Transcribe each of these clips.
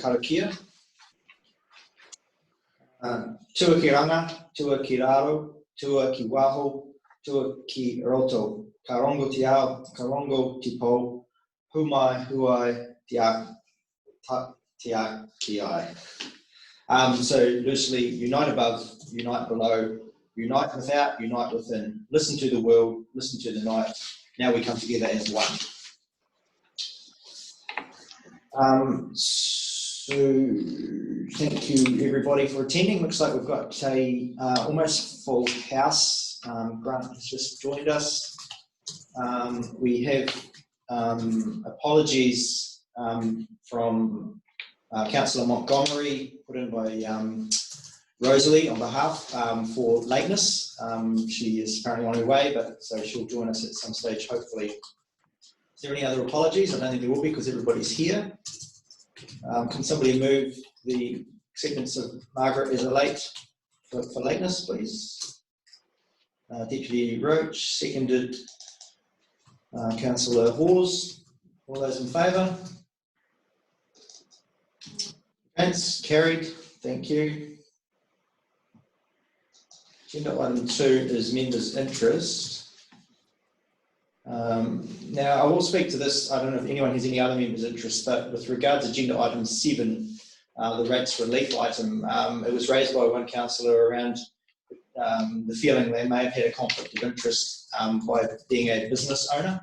karakia. Tua ki ranga, tua ki raro, tua ki waho, tua ki roto. Ka rongo te ao, ka rongo te po, humai, huai, te a ki ai. So loosely, unite above, unite below, unite without, unite within. Listen to the world, listen to the night. Now we come together as one. So thank you everybody for attending. Looks like we've got a almost full house. Grant has just joined us. We have apologies from Councillor Montgomery, put in by Rosalie on behalf for lateness. She is currently on her way, but so she'll join us at some stage, hopefully. Is there any other apologies? I don't think there will be because everybody's here. Can somebody move the acceptance of Margaret as a late for lateness, please? Deputy Roach, seconded Councillor Hawes. All those in favour? Against? Carried. Thank you. Agenda item 2 is members' interest. Now, I will speak to this. I don't know if anyone has any other members' interest, but with regards to agenda item 7, the rates relief item, it was raised by one councillor around the feeling they may have had a conflict of interest by being a business owner.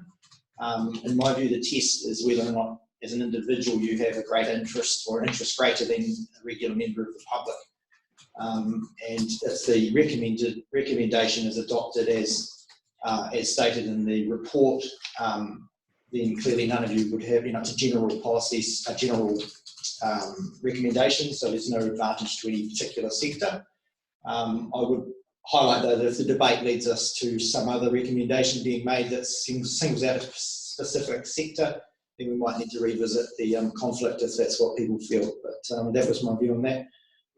In my view, the test is whether or not, as an individual, you have a great interest or an interest greater than a regular member of the public. And if the recommendation is adopted as stated in the report, then clearly none of you would have, it's a general policies, a general recommendation, so there's no advantage to any particular sector. I would highlight though that if the debate leads us to some other recommendation being made that singles out a specific sector, then we might need to revisit the conflict if that's what people feel. But that was my view on that.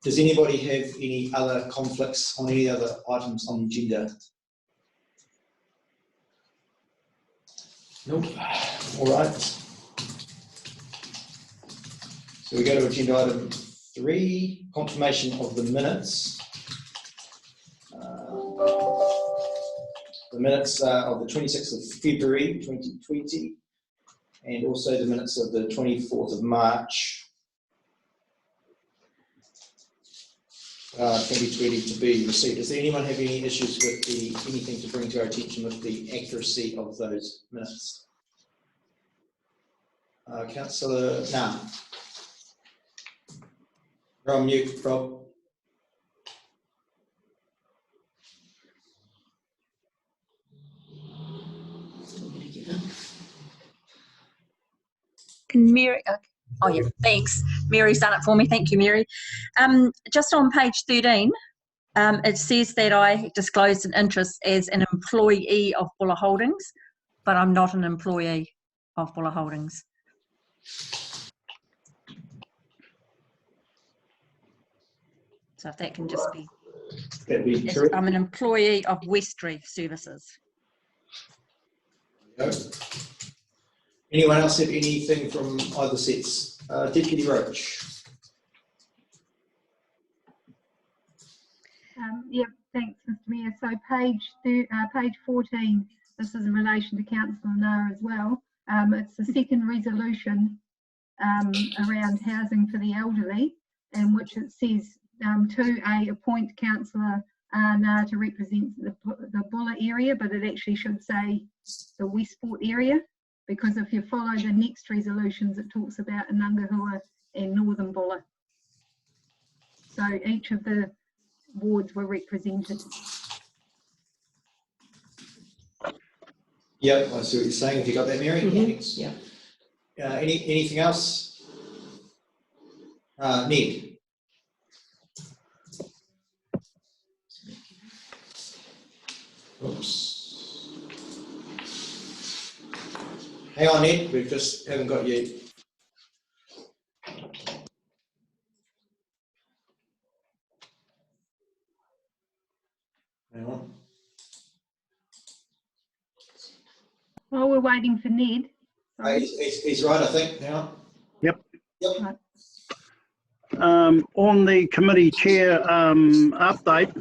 Does anybody have any other conflicts on any other items on the agenda? Nope. All right. So we go to agenda item 3, confirmation of the minutes. The minutes of the 26th of February 2020 and also the minutes of the 24th of March 2020 to be received. Does anyone have any issues with anything to bring to our attention with the accuracy of those minutes? Councillor, nah. You're on mute, Rob. Can Mary? Oh yeah, thanks. Mary's done it for me. Thank you, Mary. Just on page 13, it says that I disclosed an interest as an employee of Buller Holdings, but I'm not an employee of Buller Holdings. So if that can just be, I'm an employee of Westry Services. Anyone else have anything from either sets? Deputy Roach. Yep, thanks, Mr. Mayor. So page 14, this is in relation to Councillor Nair as well. It's the second resolution around housing for the elderly, in which it says to appoint Councillor Nair to represent the Buller area, but it actually should say the Westport area, because if you follow the next resolutions, it talks about Anungahua and Northern Buller. So each of the wards were represented. Yeah, I see what you're saying. Have you got that, Mary? Mm-hmm. Yeah. Anything else? Ned. Oops. Hang on, Ned. We just haven't got you. Hang on. While we're waiting for Ned. He's right, I think. Hang on. Yep. Yep. on the committee chair update,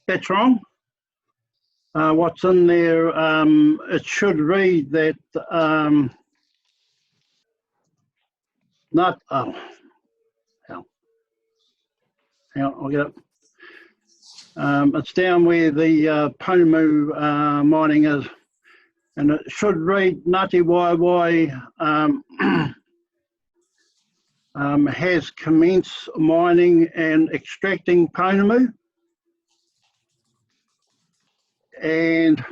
that's wrong. What's in there, it should read that not, oh, hell. Hang on, I'll get it. It's down where the Pounamu mining is, and it should read Ngāti Waewae has commenced mining and extracting Pounamu, and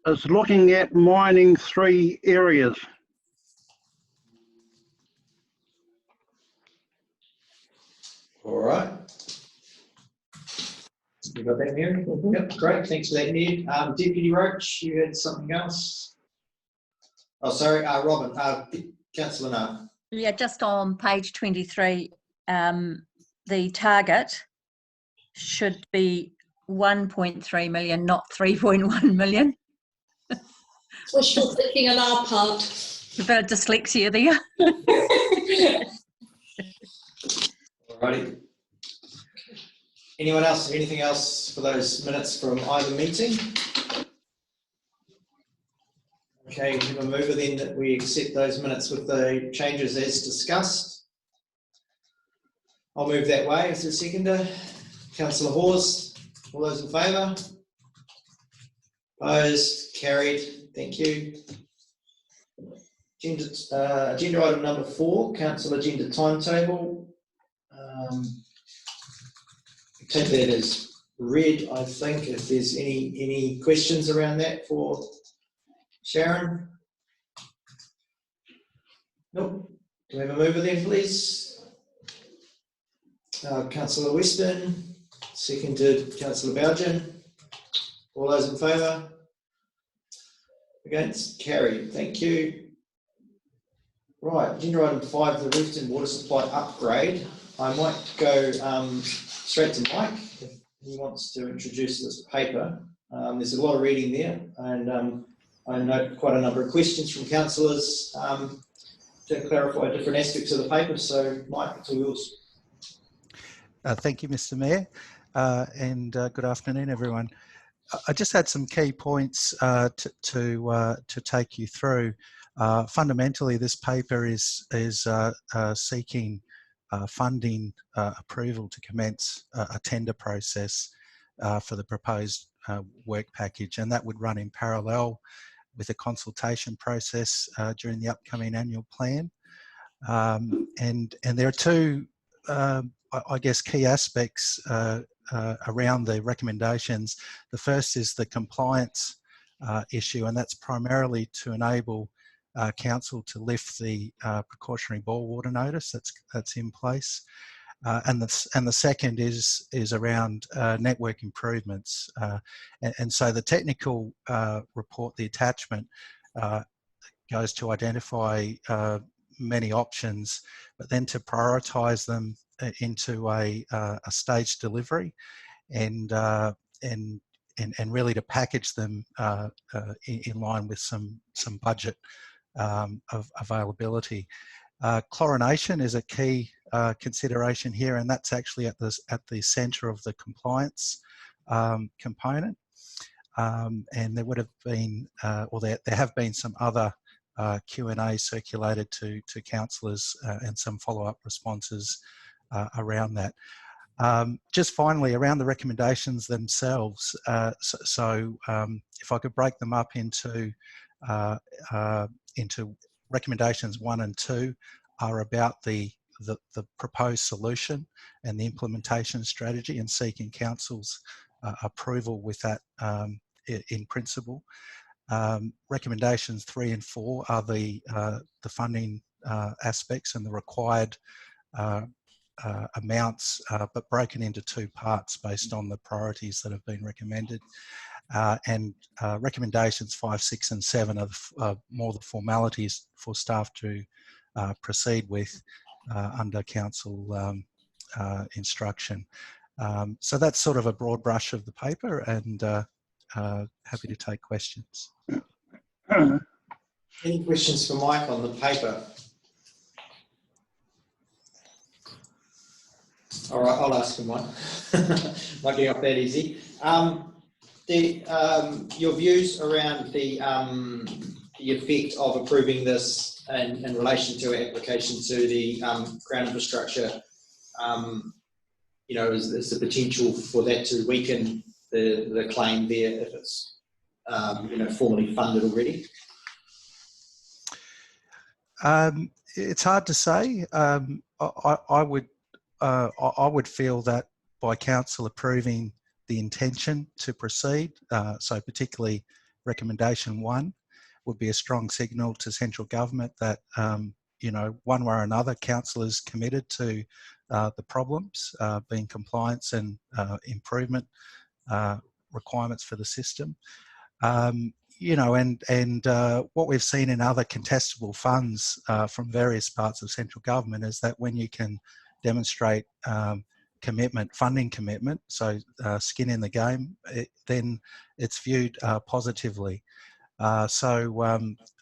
is looking at mining 3 areas. All right. You got that, Mary? Yep, great. Thanks for that, Ned. Deputy Roach, you had something else? Oh, sorry, Robin, Councillor Nah. Yeah, just on page 23, the target should be 1.3 million, not 3.1 million. Wishful thinking on our part. A bit of dyslexia there. Alrighty. Anyone else? Anything else for those minutes from either meeting? Okay, we have a mover then that we accept those minutes with the changes as discussed. I'll move that way. Is there a seconder? Councillor Hawes, all those in favour? Opposed? Carried. Thank you. Agenda item number 4, council agenda timetable. Take that as read, I think. If there's any questions around that for Sharon? Nope. Do we have a mover then, please? Councillor Weston, seconded Councillor Bougen. All those in favour? Against? Carried. Thank you. Right, agenda item 5, the Reefton water supply upgrade. I might go straight to Mike if he wants to introduce this paper. There's a lot of reading there, and I note quite a number of questions from councillors to clarify different aspects of the paper. So, Mike, it's all yours. Thank you, Mr. Mayor, and good afternoon, everyone. I just had some key points to take you through. Fundamentally, this paper is seeking funding approval to commence a tender process for the proposed work package, and that would run in parallel with a consultation process during the upcoming annual plan. And there are 2, I guess, key aspects around the recommendations. The first is the compliance issue, and that's primarily to enable council to lift the precautionary bore water notice that's in place, and the second is around network improvements, and so the technical report, the attachment, goes to identify many options, but then to prioritise them into a staged delivery, and really to package them in line with some budget of availability. Chlorination is a key consideration here, and that's actually at the centre of the compliance component. And there would have been, or there have been some other Q&A circulated to councillors and some follow-up responses around that. Just finally, around the recommendations themselves, so if I could break them up into recommendations 1 and 2 are about the proposed solution and the implementation strategy and seeking council's approval with that in principle. Recommendations 3 and 4 are the funding aspects and the required amounts, but broken into 2 parts based on the priorities that have been recommended. And recommendations 5, 6 and 7 are more the formalities for staff to proceed with under council instruction. So that's sort of a broad brush of the paper, and happy to take questions. Any questions for Mike on the paper? All right, I'll ask him one. Not getting off that easy. Your views around the effect of approving this in relation to our application to the ground infrastructure. Is the potential for that to weaken the claim there if it's formally funded already? It's hard to say. I would feel that by council approving the intention to proceed, so particularly recommendation 1, would be a strong signal to central government that one way or another, council is committed to the problems, being compliance and improvement requirements for the system. What we've seen in other contestable funds from various parts of central government is that when you can demonstrate funding commitment, so skin in the game, then it's viewed positively. So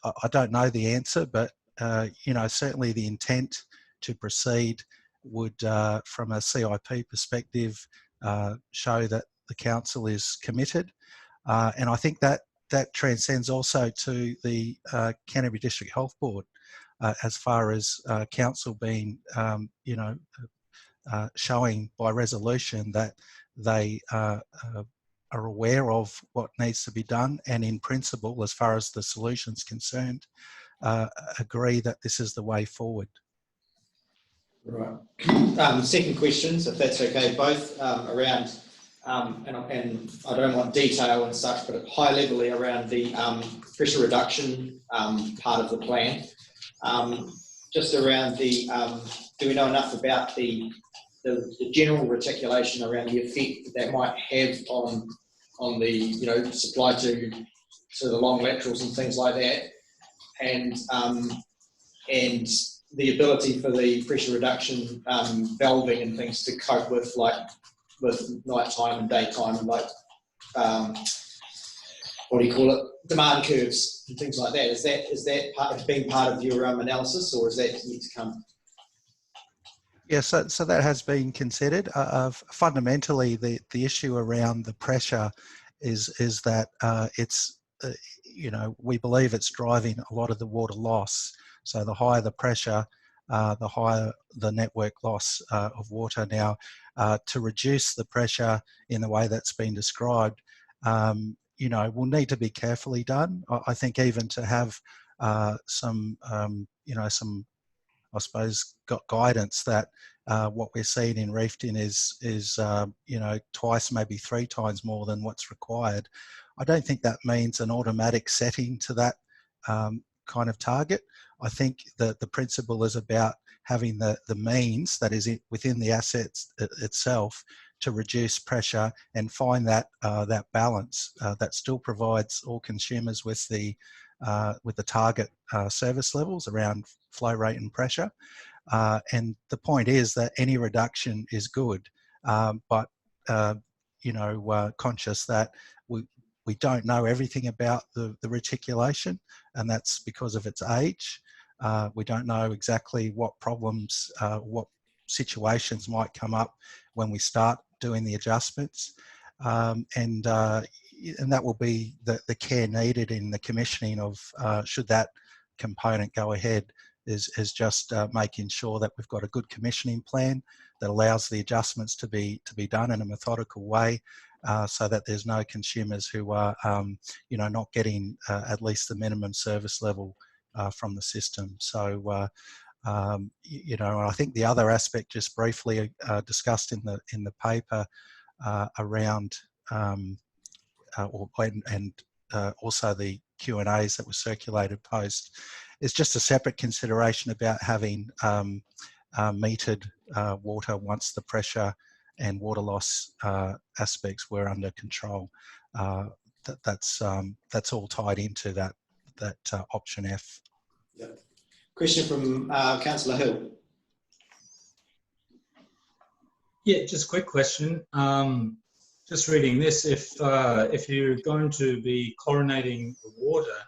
I don't know the answer, but certainly the intent to proceed would, from a CIP perspective, show that the council is committed, and I think that transcends also to the Canterbury District Health Board, as far as council being, showing by resolution that they are aware of what needs to be done, and in principle, as far as the solution's concerned, agree that this is the way forward. Right. Second questions, if that's okay, both around, and I don't want detail and such, but high levelly around the pressure reduction part of the plan. Just around the, do we know enough about the general reticulation around the effect that might have on the supply to the long laterals and things like that, and the ability for the pressure reduction valving and things to cope with nighttime and daytime, and demand curves and things like that. Is that being part of your analysis, or is that yet to come? Yeah, so that has been considered. Fundamentally, the issue around the pressure is that it's we believe it's driving a lot of the water loss. So the higher the pressure, the higher the network loss of water. Now, to reduce the pressure in the way that's been described, will need to be carefully done. I think even to have some, I suppose, got guidance that what we're seeing in Reefton is twice, maybe 3 times more than what's required. I don't think that means an automatic setting to that kind of target. I think that the principle is about having the means that is within the assets itself to reduce pressure and find that balance that still provides all consumers with the target service levels around flow rate and pressure. And the point is that any reduction is good, but conscious that we don't know everything about the reticulation, and that's because of its age. We don't know exactly what problems, what situations might come up when we start doing the adjustments, and that will be the care needed in the commissioning of should that component go ahead, is just making sure that we've got a good commissioning plan that allows the adjustments to be done in a methodical way, so that there's no consumers who are not getting at least the minimum service level from the system. So I think the other aspect, just briefly discussed in the paper around also the Q&As that were circulated post, is just a separate consideration about having metered water once the pressure and water loss aspects were under control. That's all tied into that option F. Yep. Question from Councillor Hill. Yeah, just a quick question. Just reading this, if you're going to be chlorinating the water,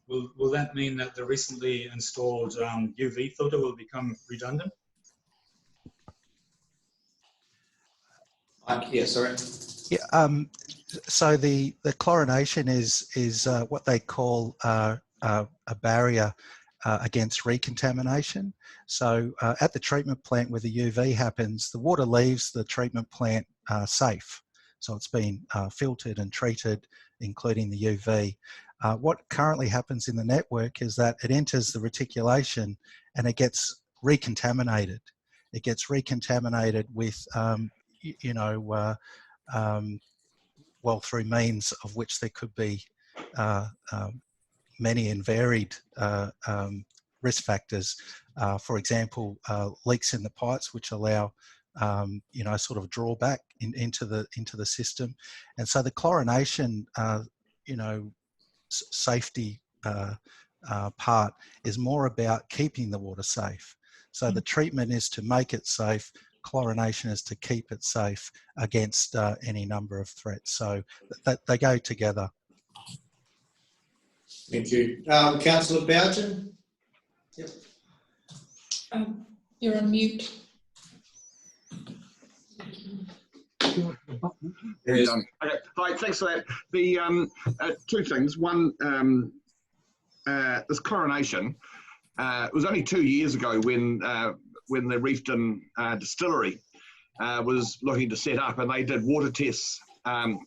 will that mean that the recently installed UV filter will become redundant? Yeah, sorry. Yeah, so the chlorination is what they call a barrier against recontamination. So at the treatment plant where the UV happens, the water leaves the treatment plant safe. So it's been filtered and treated, including the UV. What currently happens in the network is that it enters the reticulation and it gets recontaminated. It gets recontaminated with, well, through means of which there could be many and varied risk factors. For example, leaks in the pipes, which allow sort of drawback into the system, and so the chlorination, safety part is more about keeping the water safe. So the treatment is to make it safe. Chlorination is to keep it safe against any number of threats. So they go together. Thank you. Councillor Bougen? Yep. You're on mute. Okay. Hi, thanks for that. The two things. One, this chlorination. It was only 2 years ago when the Reefton distillery was looking to set up, and they did water tests on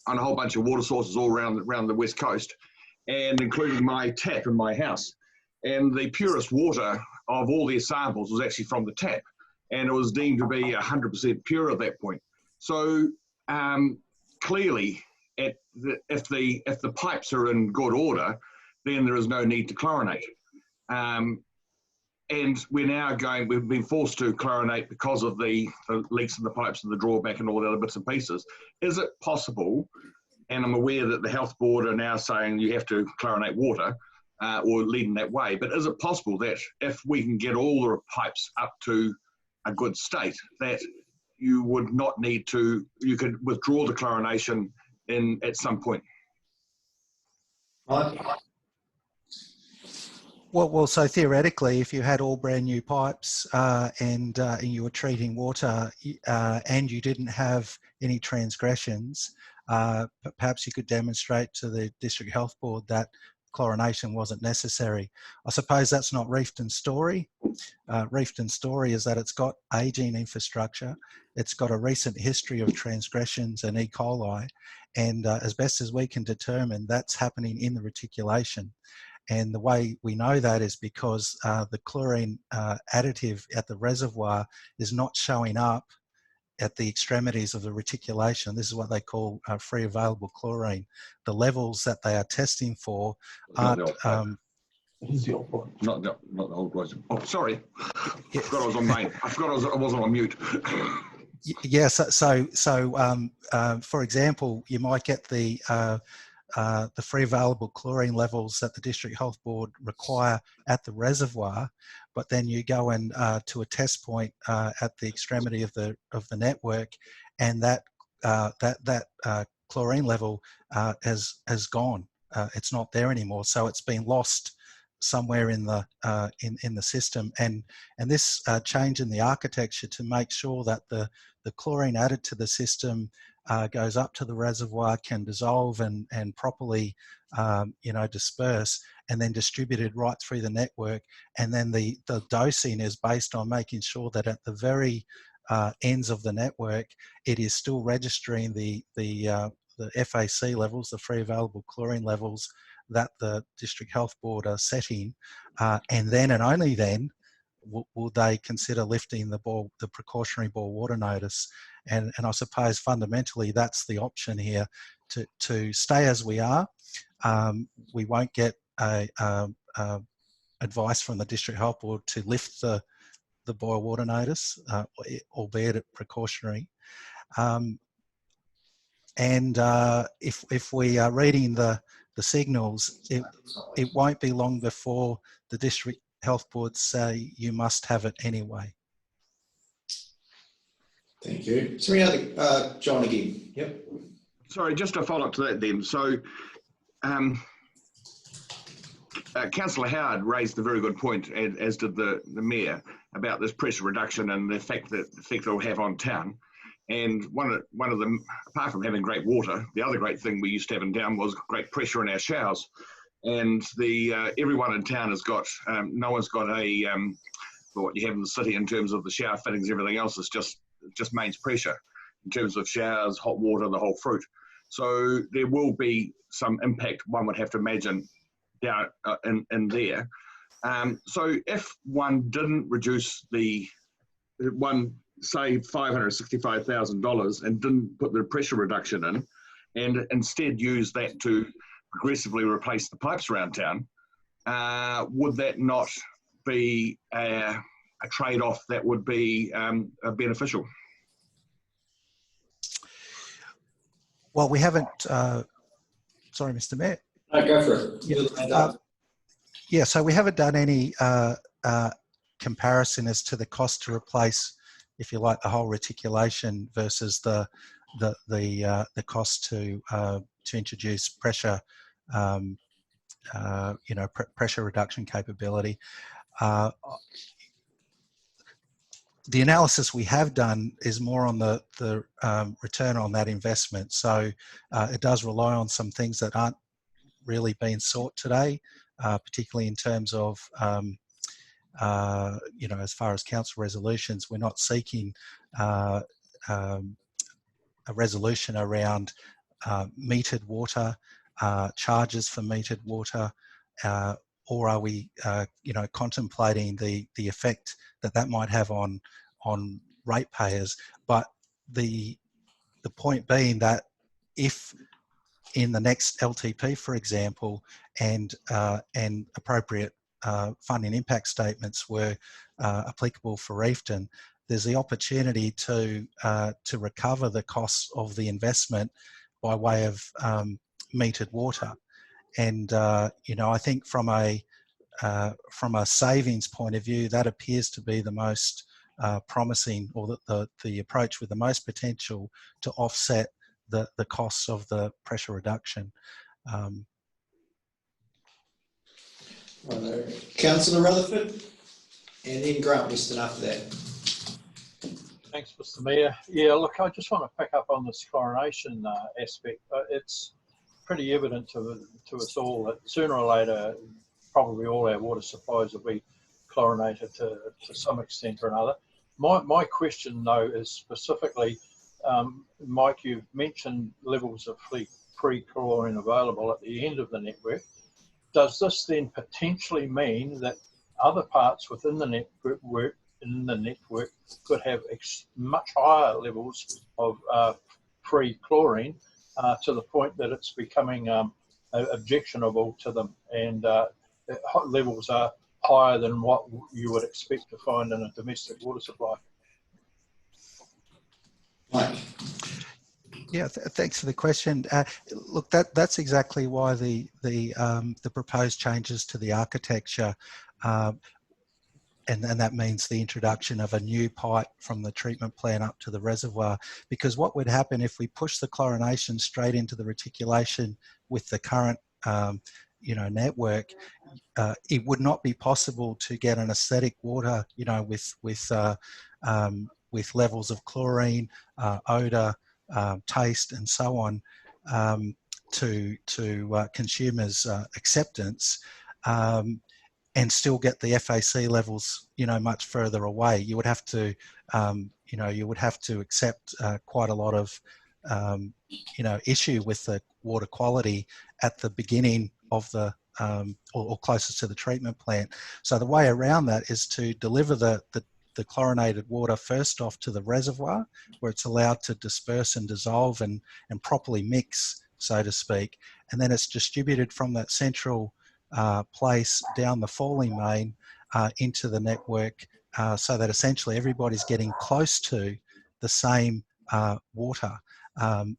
a whole bunch of water sources all around the west coast, and including my tap in my house. And the purest water of all their samples was actually from the tap, and it was deemed to be 100% pure at that point. So clearly, if the pipes are in good order, then there is no need to chlorinate. And we've been forced to chlorinate because of the leaks in the pipes and the drawback and all the other bits and pieces. Is it possible, and I'm aware that the health board are now saying you have to chlorinate water or leading that way, but is it possible that if we can get all the pipes up to a good state, that you would not need to, you could withdraw the chlorination at some point? Mike? Well, so theoretically, if you had all brand new pipes and you were treating water and you didn't have any transgressions, perhaps you could demonstrate to the District Health Board that chlorination wasn't necessary. I suppose that's not Reefton's story. Reefton's story is that it's got ageing infrastructure, it's got a recent history of transgressions and E. coli, and as best as we can determine, that's happening in the reticulation. And the way we know that is because the chlorine additive at the reservoir is not showing up at the extremities of the reticulation. This is what they call free available chlorine. The levels that they are testing for aren't... It is the old one. Not the old version. Oh, sorry. I forgot I was on main. I forgot I wasn't on mute. Yes. So for example, you might get the free available chlorine levels that the District Health Board require at the reservoir, but then you go in to a test point at the extremity of the network, and that chlorine level has gone. It's not there anymore, so it's been lost somewhere in the system. And this change in the architecture to make sure that the chlorine added to the system goes up to the reservoir, can dissolve and properly disperse, and then distributed right through the network. And then the dosing is based on making sure that at the very ends of the network, it is still registering the FAC levels, the free available chlorine levels that the District Health Board are setting, and then and only then will they consider lifting the precautionary boil water notice. And I suppose fundamentally that's the option here, to stay as we are. We won't get advice from the District Health Board to lift the boil water notice, albeit at precautionary. And if we are reading the signals, it won't be long before the District Health Board say you must have it anyway. Thank you. Is there any other, John again? Yep. Sorry, just a follow up to that then. So Councillor Howard raised a very good point, as did the Mayor, about this pressure reduction and the effect that it will have on town. And one of them, apart from having great water, the other great thing we used to have in town was great pressure in our showers. And everyone in town has got, no one's got what you have in the city in terms of the shower fittings. Everything else is just mains pressure in terms of showers, hot water, the whole fruit. So there will be some impact, one would have to imagine, down in there. So if one didn't reduce one saved $565,000 and didn't put the pressure reduction in, and instead use that to progressively replace the pipes around town, would that not be a trade-off that would be beneficial? Well, we haven't. Sorry, Mr. Mayor. No, go for it. Yeah, so we haven't done any comparison as to the cost to replace, if you like, the whole reticulation versus the cost to introduce pressure, pressure reduction capability. The analysis we have done is more on the return on that investment. So it does rely on some things that aren't really being sought today, particularly in terms of, as far as council resolutions, we're not seeking a resolution around metered water, charges for metered water, or are we, contemplating the effect that might have on ratepayers? But the point being that if in the next LTP, for example, and appropriate funding impact statements were applicable for Reefton, there's the opportunity to recover the costs of the investment by way of metered water. And I think from a savings point of view, that appears to be the most promising, or the approach with the most potential to offset the costs of the pressure reduction. Councillor Rutherford, and then Grant Weston after that. Thanks, Mr. Mayor. Yeah, look, I just want to pick up on this chlorination aspect. It's pretty evident to us all that sooner or later, probably all our water supplies will be chlorinated to some extent or another. My question, though, is specifically, Mike, you've mentioned levels of free chlorine available at the end of the network. Does this then potentially mean that other parts within the network could have much higher levels of free chlorine to the point that it's becoming objectionable to them, and levels are higher than what you would expect to find in a domestic water supply? Mike. Yeah, thanks for the question. Look, that's exactly why the proposed changes to the architecture, and that means the introduction of a new pipe from the treatment plant up to the reservoir. Because what would happen if we push the chlorination straight into the reticulation with the current network, it would not be possible to get an acidic water, with levels of chlorine, odour, taste, and so on, to consumers' acceptance, and still get the FAC levels, much further away. You would have to, accept quite a lot of, issue with the water quality at the beginning of the, or closest to the treatment plant. So the way around that is to deliver the chlorinated water first off to the reservoir, where it's allowed to disperse and dissolve and properly mix, so to speak. And then it's distributed from that central place down the falling main into the network, so that essentially everybody's getting close to the same water.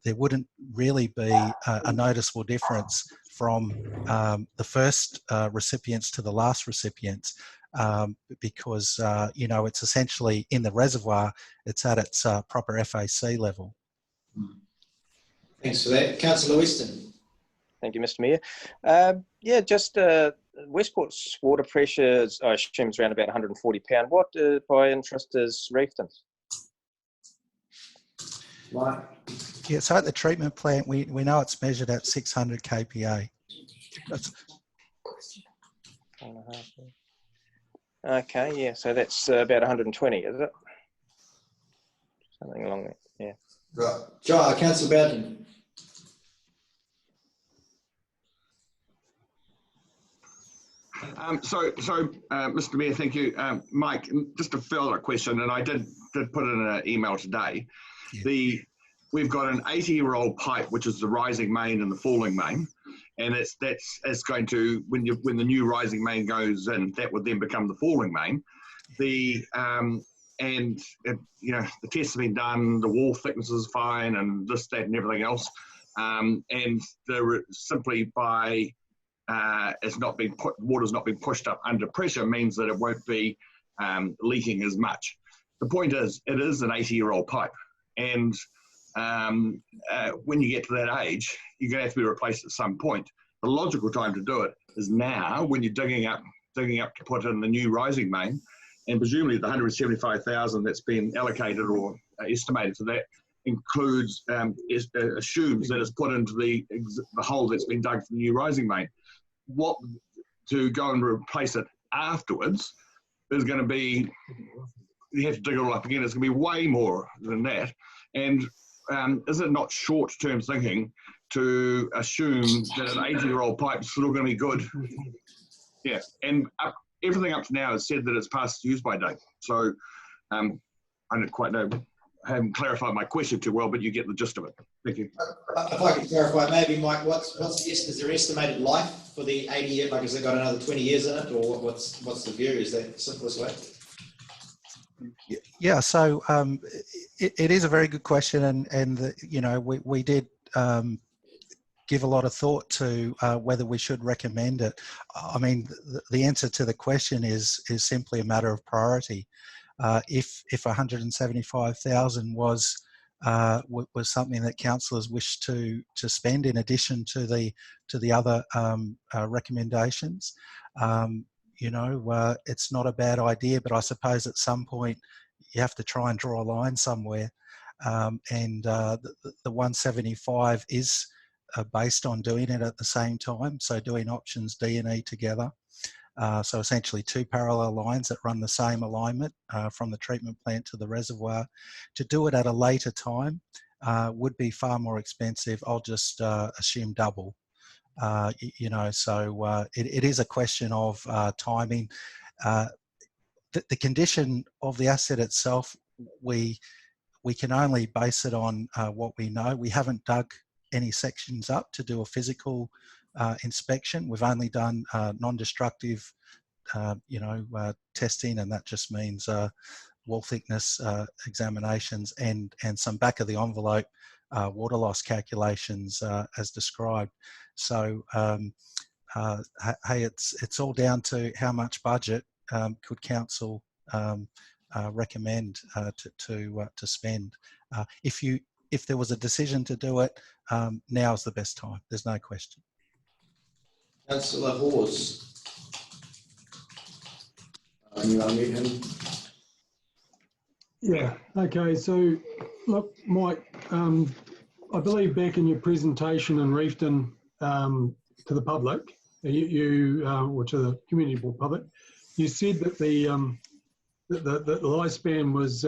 There wouldn't really be a noticeable difference from the first recipients to the last recipients, because it's essentially in the reservoir, it's at its proper FAC level. Thanks for that. Councillor Weston. Thank you, Mr. Mayor. Just Westport's water pressure, I assume, is around about £140. What, by interest, is Reefton's? Right. Yeah, so at the treatment plant, we know it's measured at 600 kPa. That's, Okay, yeah, so that's about 120, is it? Something along that, yeah. Right. John, Councillor Bowden. Mr. Mayor, thank you. Mike, just a further question, and I did put in an email today. Yeah. We've got an 80-year-old pipe, which is the rising main and the falling main, and it's going to, when the new rising main goes in, that would then become the falling main. The tests have been done, the wall thickness is fine, and this, that, and everything else, and simply by water's not being pushed up under pressure means that it won't be leaking as much. The point is, it is an 80-year-old pipe, and when you get to that age, you're going to have to be replaced at some point. The logical time to do it is now, when you're digging up to put in the new rising main, and presumably the 175,000 that's been allocated or estimated for that includes assumes that it's put into the hole that's been dug for the new rising main. What to go and replace it afterwards is going to be, you have to dig it all up again. It's going to be way more than that. And is it not short-term thinking to assume that an 80-year-old pipe is still going to be good? Yeah, and everything up to now has said that it's past use by date. So I don't quite know, I haven't clarified my question too well, but you get the gist of it. Thank you. If I could clarify, maybe, Mike, is there estimated life for the 80 years? Like, has it got another 20 years in it, or what's the view? Is that the simplest way? yeah, so it is a very good question, and we did give a lot of thought to whether we should recommend it. I mean, the answer to the question is simply a matter of priority. If 175,000 was something that councillors wish to spend in addition to the other recommendations, it's not a bad idea. But I suppose at some point you have to try and draw a line somewhere, and the 175 is based on doing it at the same time, so doing options D and E together. So essentially two parallel lines that run the same alignment from the treatment plant to the reservoir. To do it at a later time would be far more expensive. I'll just assume double. So it is a question of timing. The condition of the asset itself, we can only base it on what we know. We haven't dug any sections up to do a physical inspection. We've only done non-destructive, testing, and that just means wall thickness examinations and some back of the envelope water loss calculations as described. So, hey, it's all down to how much budget could council recommend to spend. If there was a decision to do it, now is the best time. There's no question. Councillor Hawes. You unmute him. Yeah, okay, so look, Mike, I believe back in your presentation in Reefton to the public, or to the community board public, you said that the lifespan was,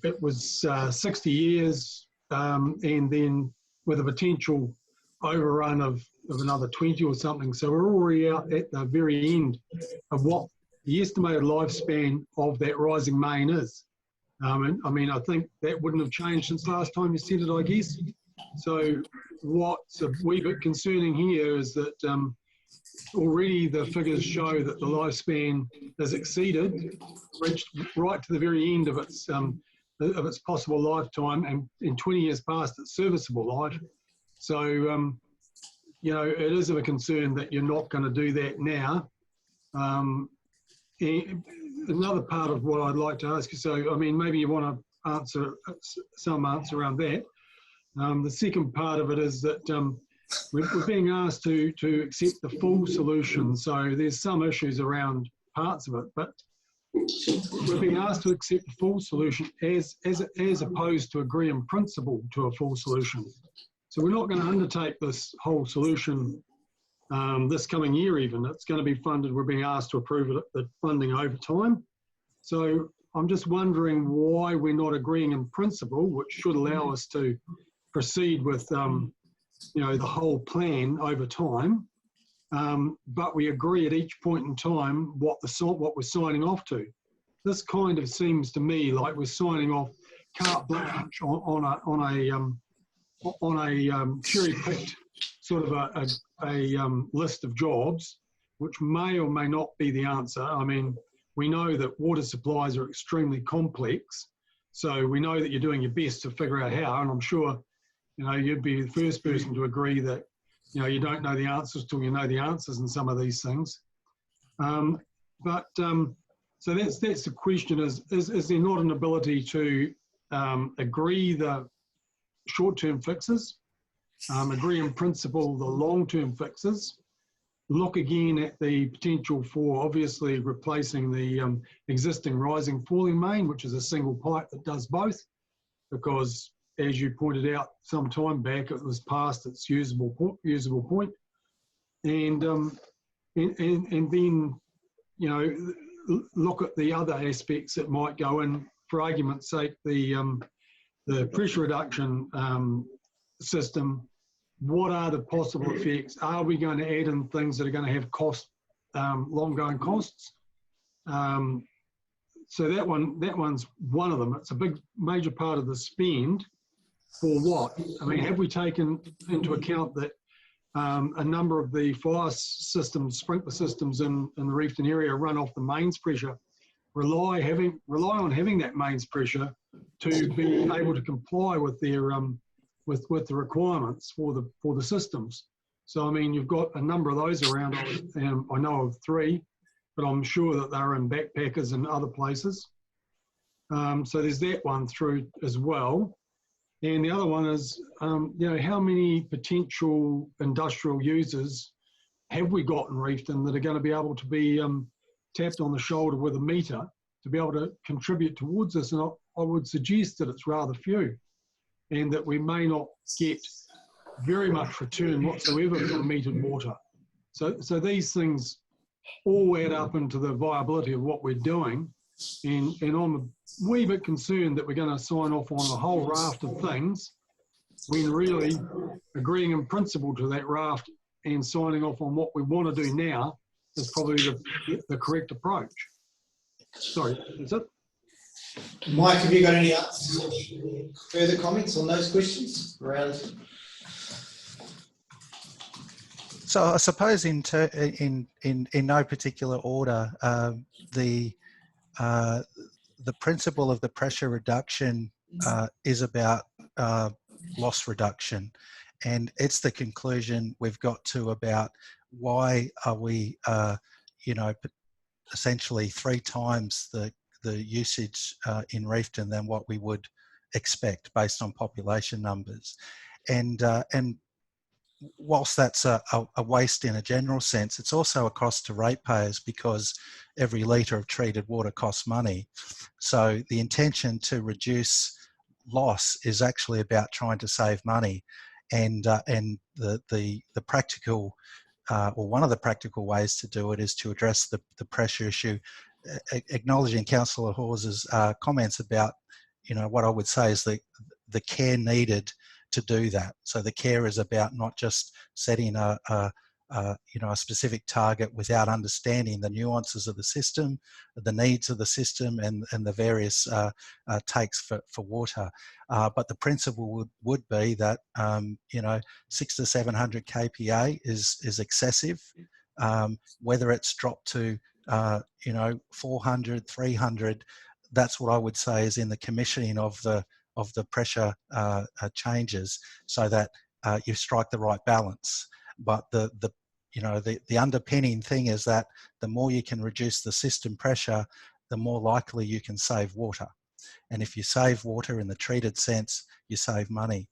it was 60 years, and then with a potential overrun of another 20 or something. So we're already out at the very end of what the estimated lifespan of that rising main is. And I mean, I think that wouldn't have changed since last time you said it, I guess. So what's a wee bit concerning here is that already the figures show that the lifespan is exceeded, reached right to the very end of its possible lifetime, and in 20 years past its serviceable life. So, it is of a concern that you're not going to do that now. Another part of what I'd like to ask you, so I mean, maybe you want to answer some answer around that. The second part of it is that we're being asked to accept the full solution. So there's some issues around parts of it, but we're being asked to accept a full solution as opposed to agree in principle to a full solution. So we're not going to undertake this whole solution this coming year even. It's going to be funded. We're being asked to approve it, the funding over time. So I'm just wondering why we're not agreeing in principle, which should allow us to proceed with you know, the whole plan over time. But we agree at each point in time what we're signing off to. This kind of seems to me like we're signing off carte blanche on a cherry-picked sort of a list of jobs, which may or may not be the answer. I mean, we know that water supplies are extremely complex, so we know that you're doing your best to figure out how, and I'm sure, you know, you'd be the first person to agree that, you know, you don't know the answers till you know the answers in some of these things. So that's the question: is there not an ability to agree the short-term fixes, agree in principle the long-term fixes, look again at the potential for obviously replacing the existing rising falling main, which is a single pipe that does both, because as you pointed out some time back, it was past its usable point, and then, you know, look at the other aspects that might go in. For argument's sake, the pressure reduction system. What are the possible effects? Are we going to add in things that are going to have long-going costs? So that one's one of them. It's a big, major part of the spend. For what? I mean, have we taken into account that a number of the fire systems, sprinkler systems in the Reefton area run off the mains pressure, rely on having that mains pressure to be able to comply with their with the requirements for the systems. So I mean, you've got a number of those around. I know of 3, but I'm sure that they're in backpackers and other places. So there's that one through as well. And the other one is, you know, how many potential industrial users have we got in Reefton that are going to be able to be tapped on the shoulder with a meter to be able to contribute towards this? And I would suggest that it's rather few, and that we may not get very much return whatsoever from metered water. So these things all add up into the viability of what we're doing. And I'm a wee bit concerned that we're going to sign off on a whole raft of things when really agreeing in principle to that raft and signing off on what we want to do now is probably the correct approach. Sorry, is it? Mike, have you got any further comments on those questions around? So I suppose in no particular order, the principle of the pressure reduction is about loss reduction, and it's the conclusion we've got to about why are we, you know, essentially 3 times the usage in Reefton than what we would expect based on population numbers, and whilst that's a waste in a general sense, it's also a cost to ratepayers because every litre of treated water costs money. So the intention to reduce loss is actually about trying to save money, and the practical or one of the practical ways to do it is to address the pressure issue, acknowledging Councillor Hawes's comments about, you know, what I would say is the care needed to do that. So the care is about not just setting a specific target without understanding the nuances of the system, the needs of the system, and the various takes for water. But the principle would be that 600 to 700 kPa is excessive. Whether it's dropped to 400, 300, that's what I would say is in the commissioning of the pressure changes, so that you strike the right balance. But the underpinning thing is that the more you can reduce the system pressure, the more likely you can save water. And if you save water in the treated sense, you save money.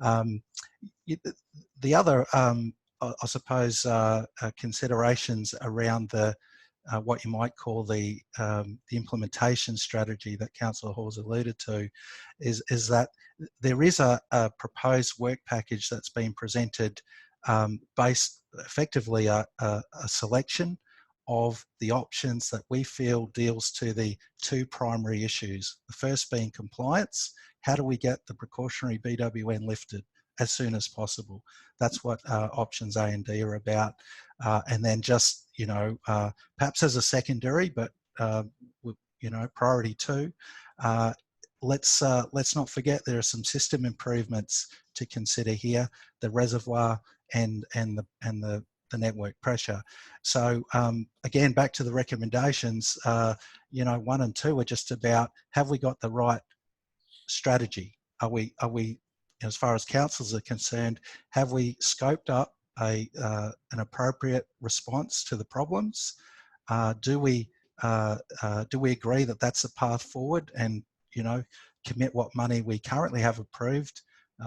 The other, I suppose, considerations around the what you might call the implementation strategy that Councillor Hawes alluded to, is that there is a proposed work package that's been presented based effectively a selection of the options that we feel deals to the two primary issues. The first being compliance. How do we get the precautionary BWN lifted as soon as possible? That's what options A and D are about. And then just, perhaps as a secondary, but, priority two, let's not forget there are some system improvements to consider here, the reservoir and the network pressure. So again, back to the recommendations, 1 and 2 are just about, have we got the right strategy? Are we, as far as councils are concerned, have we scoped up an appropriate response to the problems? Do we agree that that's the path forward, and commit what money we currently have approved,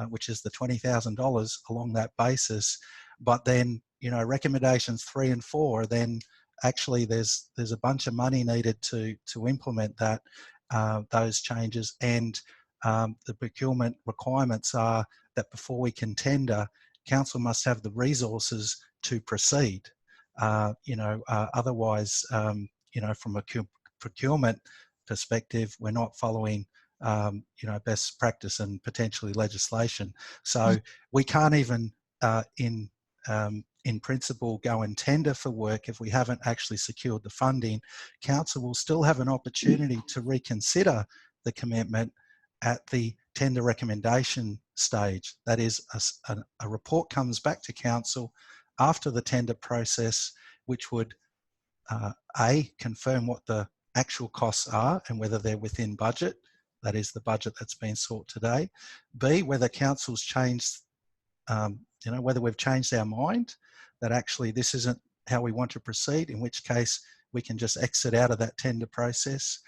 which is the $20,000 along that basis? But then recommendations 3 and 4, then actually there's a bunch of money needed to implement that those changes, and the procurement requirements are that before we can tender, council must have the resources to proceed. Otherwise, from a procurement perspective, we're not following best practice and potentially legislation. So we can't even in principle go and tender for work if we haven't actually secured the funding. Council will still have an opportunity to reconsider the commitment at the tender recommendation stage. That is, a report comes back to council after the tender process, which would A, confirm what the actual costs are and whether they're within budget, that is the budget that's been sought today. B, whether council's changed, whether we've changed our mind, that actually this isn't how we want to proceed, in which case we can just exit out of that tender process.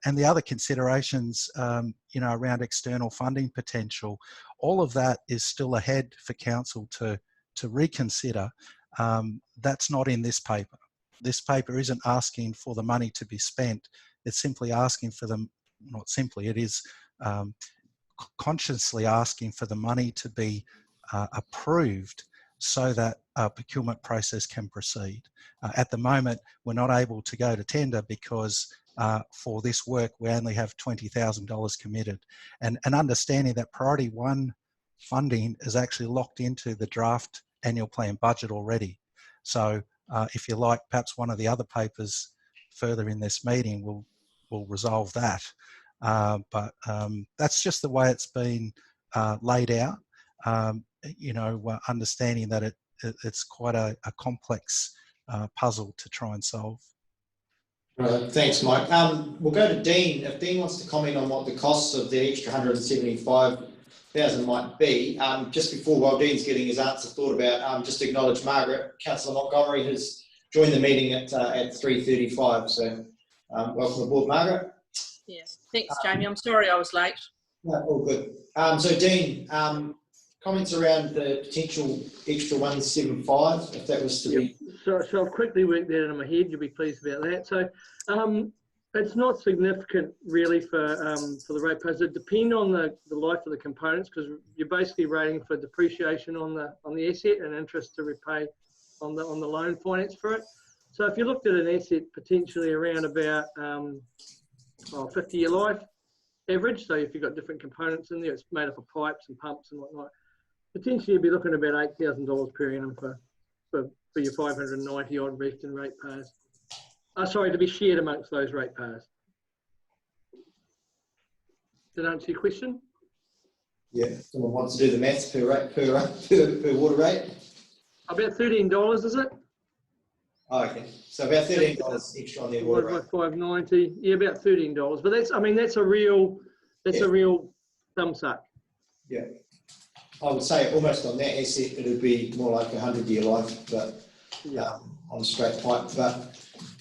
And the other considerations, around external funding potential, all of that is still ahead for council to reconsider. That's not in this paper. This paper isn't asking for the money to be spent. It's simply asking for them, not simply, it is consciously asking for the money to be approved so that a procurement process can proceed. At the moment, we're not able to go to tender because for this work, we only have $20,000 committed. And understanding that priority 1 funding is actually locked into the draft annual plan budget already. So if you like, perhaps one of the other papers further in this meeting will resolve that. But that's just the way it's been laid out. Understanding that it's quite a complex puzzle to try and solve. Right, thanks, Mike. We'll go to Dean. If Dean wants to comment on what the costs of the extra 175,000 might be, just before, while Dean's getting his answer thought about, just acknowledge Margaret. Councillor Montgomery has joined the meeting at 3:35. So welcome aboard, Margaret. Yes, thanks, Jamie. I'm sorry I was late. No, all good. So Dean, comments around the potential extra 175, if that was to be. So I've quickly worked that in my head. You'll be pleased about that. So it's not significant really for the ratepayers. It depends on the life of the components, because you're basically rating for depreciation on the asset and interest to repay on the loan finance for it. So if you looked at an asset potentially around about 50-year life average, so if you've got different components in there, it's made up of pipes and pumps and whatnot, potentially you'd be looking at about $8,000 per annum for your 590 odd Reefton ratepayers. Sorry, to be shared amongst those ratepayers. Did that answer your question? Yeah, someone wants to do the maths per water rate. About $13, is it? Oh, okay, so about $13 extra on their water rate. 590, yeah, about $13. But that's a real thumb suck. Yeah, I would say almost on that asset it would be more like 100-year life, but on a straight pipe. But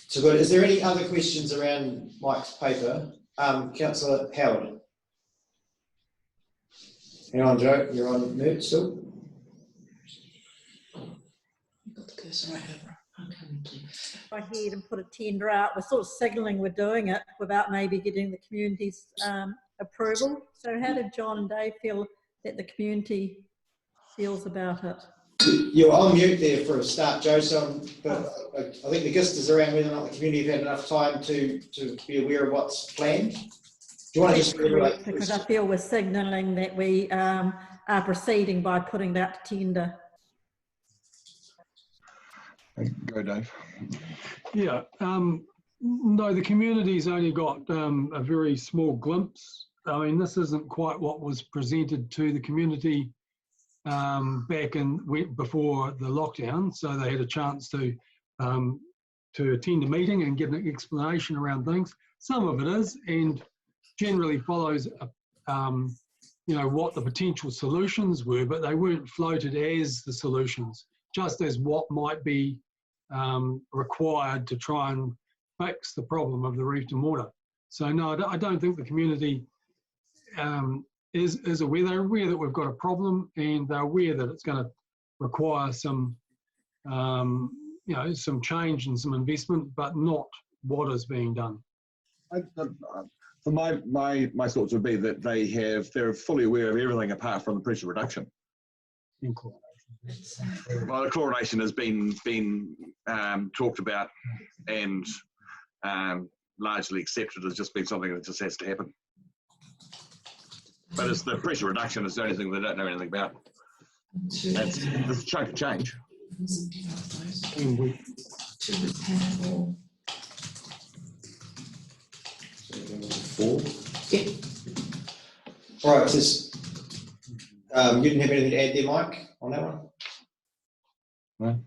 so good. Is there any other questions around Mike's paper? Councillor Howard. Hang on, Joe. You're on mute still. You've got the cursor right over. ahead and put a tender out. We're sort of signalling we're doing it without maybe getting the community's approval. So how did John and Dave feel that the community feels about it? You're on mute there for a start, Joe, so but I think the gist is around whether or not the community have had enough time to be aware of what's planned. Do you want to just reiterate? Because I feel we're signalling that we are proceeding by putting that to tender. Go, Dave. Yeah, no, the community's only got a very small glimpse. I mean, this isn't quite what was presented to the community back before the lockdown, so they had a chance to attend a meeting and get an explanation around things. Some of it is, and generally follows, you know, what the potential solutions were, but they weren't floated as the solutions, just as what might be required to try and fix the problem of the Reefton water. So no, I don't think the community is aware. They're aware that we've got a problem, and they're aware that it's going to require some, you know, some change and some investment, but not what is being done. For my thoughts would be that they're fully aware of everything apart from the pressure reduction. Well, the chlorination has been talked about and largely accepted as just being something that just has to happen. But it's the pressure reduction is the only thing they don't know anything about. That's a chunk of change. Four. Yeah. All right, you didn't have anything to add there, Mike, on that one? No.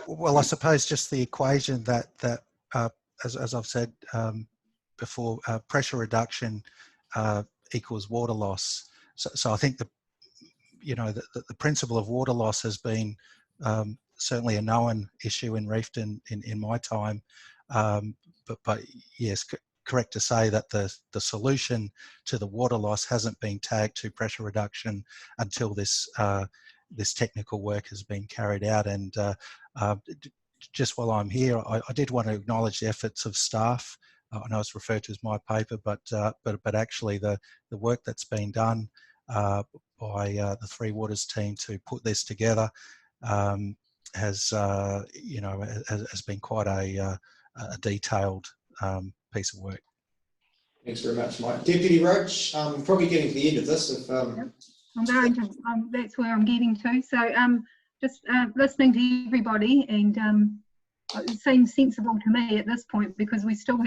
Well, I suppose just the equation that as I've said before, pressure reduction equals water loss. So I think the principle of water loss has been certainly a known issue in Reefton in my time, but yes, correct to say that the solution to the water loss hasn't been tagged to pressure reduction until this technical work has been carried out. And just while I'm here, I did want to acknowledge the efforts of staff. I know it's referred to as my paper, but actually the work that's been done by the Three Waters team to put this together has been quite a detailed piece of work. Thanks very much, Mike. Deputy Roach, probably getting to the end of this. If I'm going to. That's where I'm getting to. So just listening to everybody, and it seems sensible to me at this point, because there's still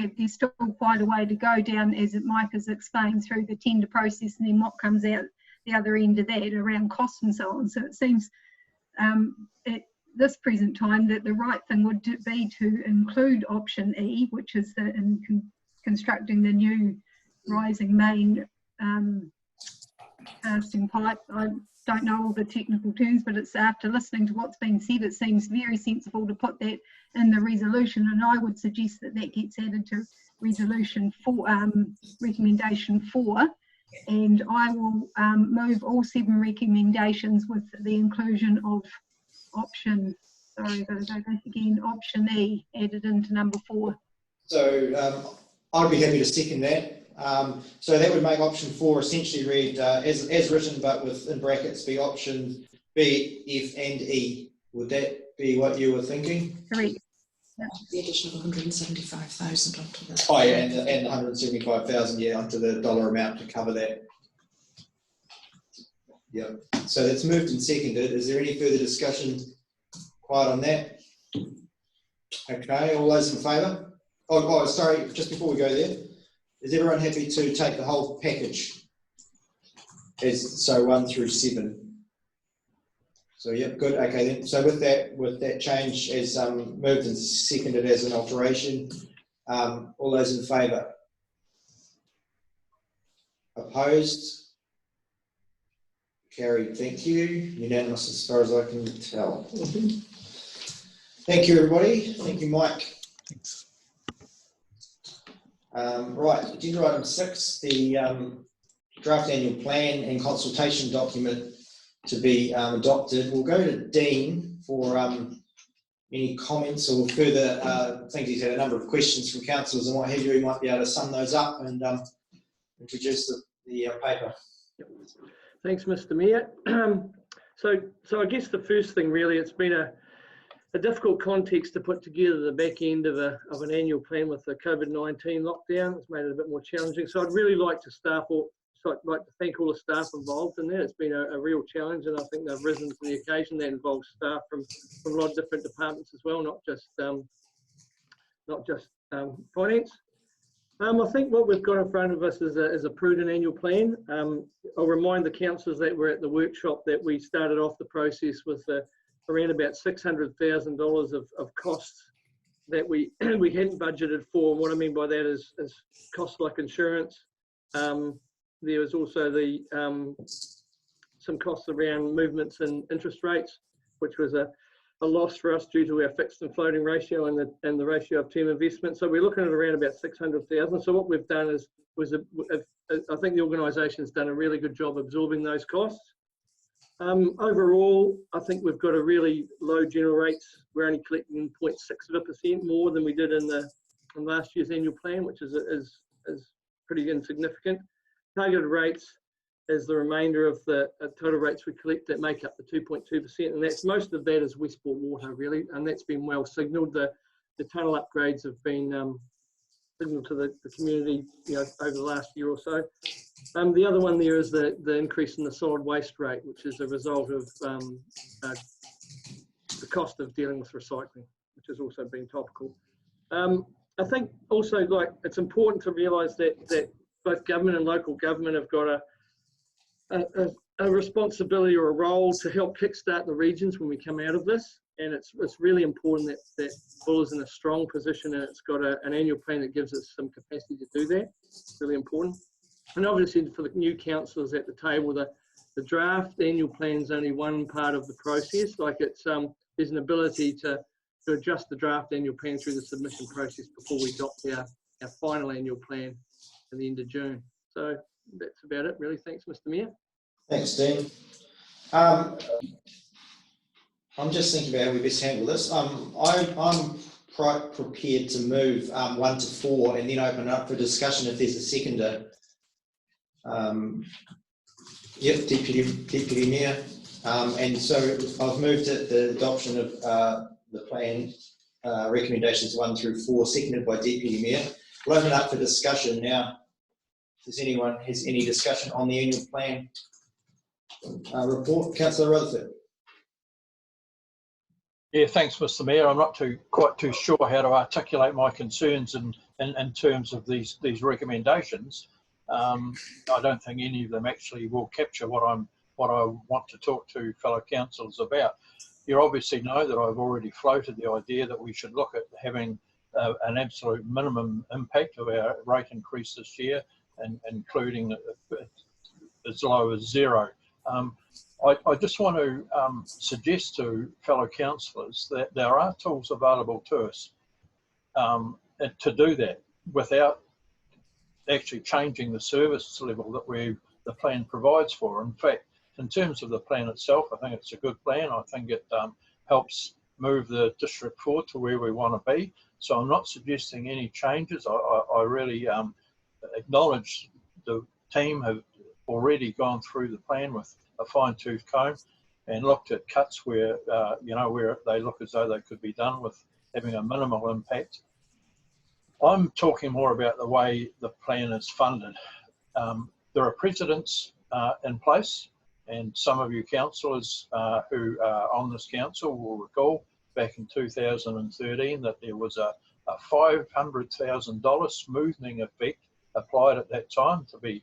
quite a way to go down, as Mike has explained, through the tender process, and then what comes out the other end of that around costs and so on. So it seems at this present time that the right thing would be to include option E, which is constructing the new rising main casting pipe. I don't know all the technical terms, but it's after listening to what's been said, it seems very sensible to put that in the resolution, and I would suggest that that gets added to resolution 4, recommendation 4, and I will move all 7 recommendations with the inclusion of option, sorry, I've got to go back again, option E added into number 4. So I'd be happy to second that. So that would make option 4 essentially read as written, but with in brackets be option B, F and E. Would that be what you were thinking? Correct. The addition of 175,000 onto that. Oh yeah, and 175,000, yeah, onto the dollar amount to cover that. Yeah. So that's moved and seconded. Is there any further discussion quiet on that? Okay, all those in favour? Oh, sorry, just before we go there, is everyone happy to take the whole package? So 1 through 7. So yeah, good. Okay then. So with that change as moved and seconded as an alteration, all those in favour? Opposed? Carried. Thank you. Unanimous as far as I can tell. Thank you, everybody. Thank you, Mike. Thanks. Right, agenda item 6, the draft annual plan and consultation document to be adopted. We'll go to Dean for any comments or further things. He's had a number of questions from councillors and what have you. He might be able to sum those up and introduce the paper. Thanks, Mr. Mayor. So I guess the first thing really, it's been a difficult context to put together the back end of an annual plan with the COVID-19 lockdown. It's made it a bit more challenging. So I'd really like to thank all the staff involved in that. It's been a real challenge, and I think they've risen to the occasion. That involves staff from a lot of different departments as well, not just finance. I think what we've got in front of us is a prudent annual plan. I'll remind the councillors that we're at the workshop that we started off the process with around about $600,000 of costs that we hadn't budgeted for. And what I mean by that is costs like insurance. There was also some costs around movements in interest rates, which was a loss for us due to our fixed and floating ratio and the ratio of term investment. So we're looking at around about 600,000. So what we've done I think the organisation's done a really good job absorbing those costs. Overall, I think we've got a really low general rates. We're only collecting 0.6% more than we did in last year's annual plan, which is pretty insignificant. Targeted rates is the remainder of the total rates we collect that make up the 2.2%, and most of that is Westport Water really, and that's been well signalled. The tunnel upgrades have been signalled to the community, over the last year or so. The other one there is the increase in the solid waste rate, which is a result of the cost of dealing with recycling, which has also been topical. I think also it's important to realise that both government and local government have got a responsibility or a role to help kickstart the regions when we come out of this, and it's really important that Bull is in a strong position and it's got an annual plan that gives us some capacity to do that. It's really important. And obviously for the new councillors at the table, the draft annual plan is only one part of the process. There's an ability to adjust the draft annual plan through the submission process before we adopt our final annual plan at the end of June. So that's about it really. Thanks, Mr. Mayor. Thanks, Dean. I'm just thinking about how we best handle this. I'm quite prepared to move 1 to 4 and then open up for discussion if there's a seconder. Yep, Deputy Mayor. And so I've moved the adoption of the plan recommendations 1 through 4, seconded by Deputy Mayor. We'll open up for discussion now. If anyone has any discussion on the annual plan report, Councillor Rutherford. Yeah, thanks, Mr. Mayor. I'm not quite too sure how to articulate my concerns in terms of these recommendations. I don't think any of them actually will capture what I want to talk to fellow councillors about. You obviously know that I've already floated the idea that we should look at having an absolute minimum impact of our rate increase this year, and including as low as 0. I just want to suggest to fellow councillors that there are tools available to us to do that without actually changing the service level that the plan provides for. In fact, in terms of the plan itself, I think it's a good plan. I think it helps move the district forward to where we want to be. So I'm not suggesting any changes. I really acknowledge the team have already gone through the plan with a fine-tooth comb and looked at cuts where where they look as though they could be done with having a minimal impact. I'm talking more about the way the plan is funded. There are precedents in place, and some of you councillors who are on this council will recall back in 2013 that there was a $500,000 smoothing effect applied at that time to be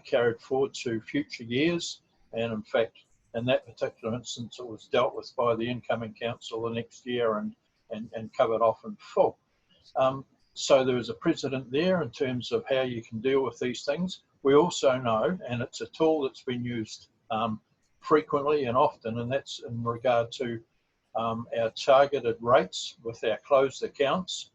carried forward to future years. And in fact, in that particular instance, it was dealt with by the incoming council the next year and covered off in full. So there is a precedent there in terms of how you can deal with these things. We also know, and it's a tool that's been used frequently and often, and that's in regard to our targeted rates with our closed accounts.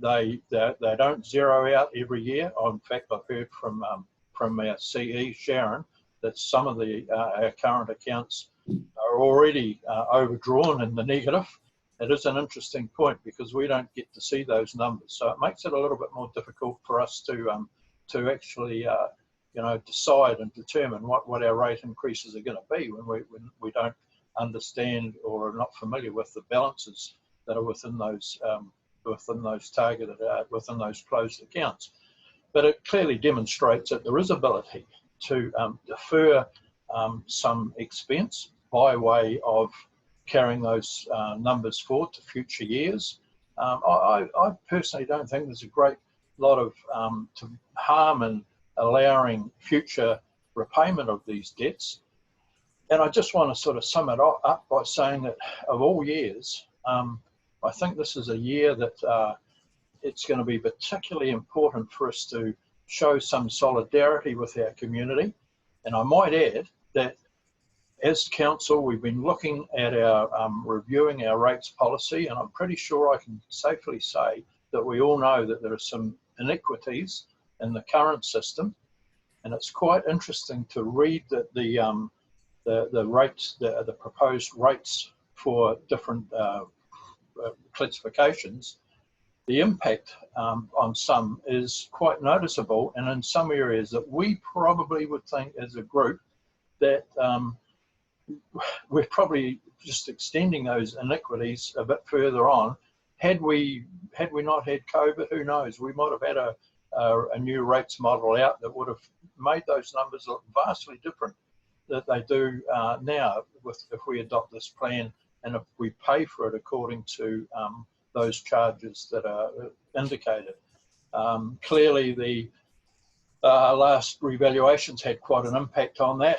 They don't zero out every year. In fact, I've heard from our CE, Sharon, that some of our current accounts are already overdrawn in the negative. it is an interesting point because we don't get to see those numbers. So it makes it a little bit more difficult for us to actually decide and determine what our rate increases are going to be when we don't understand or are not familiar with the balances that are within those targeted within those closed accounts. But it clearly demonstrates that there is ability to defer some expense by way of carrying those numbers forward to future years. I personally don't think there's a great lot of harm in allowing future repayment of these debts. And I just want to sort of sum it up by saying that of all years, I think this is a year that it's going to be particularly important for us to show some solidarity with our community. And I might add that as council, we've been looking at our reviewing our rates policy, and I'm pretty sure I can safely say that we all know that there are some inequities in the current system. And it's quite interesting to read that the rates, the proposed rates for different classifications, the impact on some is quite noticeable, and in some areas that we probably would think as a group that we're probably just extending those inequities a bit further on. Had we not had COVID, who knows? We might have had a new rates model out that would have made those numbers look vastly different that they do now if we adopt this plan and if we pay for it according to those charges that are indicated. Clearly, the last revaluations had quite an impact on that.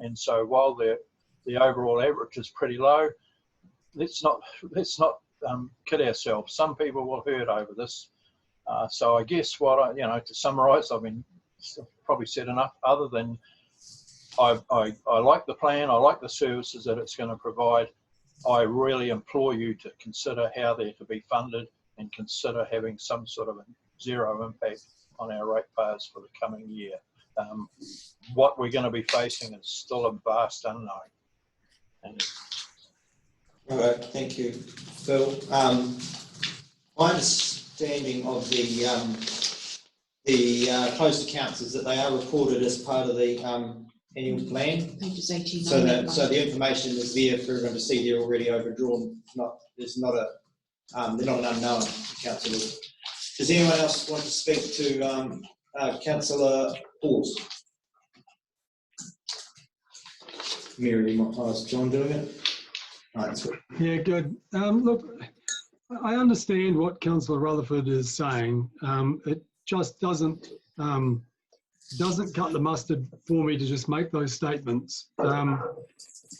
And so while the overall average is pretty low, let's not kid ourselves. Some people will hurt over this. So I guess to summarise, I've probably said enough other than I like the plan, I like the services that it's going to provide. I really implore you to consider how they're to be funded and consider having some sort of a zero impact on our ratepayers for the coming year. What we're going to be facing is still a vast unknown. All right, thank you, Phil. My understanding of the closed accounts is that they are reported as part of the annual plan. Pages 18. So the information is there for everyone to see. They're already overdrawn. They're not an unknown, Councillor. Does anyone else want to speak to Councillor Hawes? Mary, is John doing it? Right. Yeah, good. Look, I understand what Councillor Rutherford is saying. It just doesn't cut the mustard for me to just make those statements. I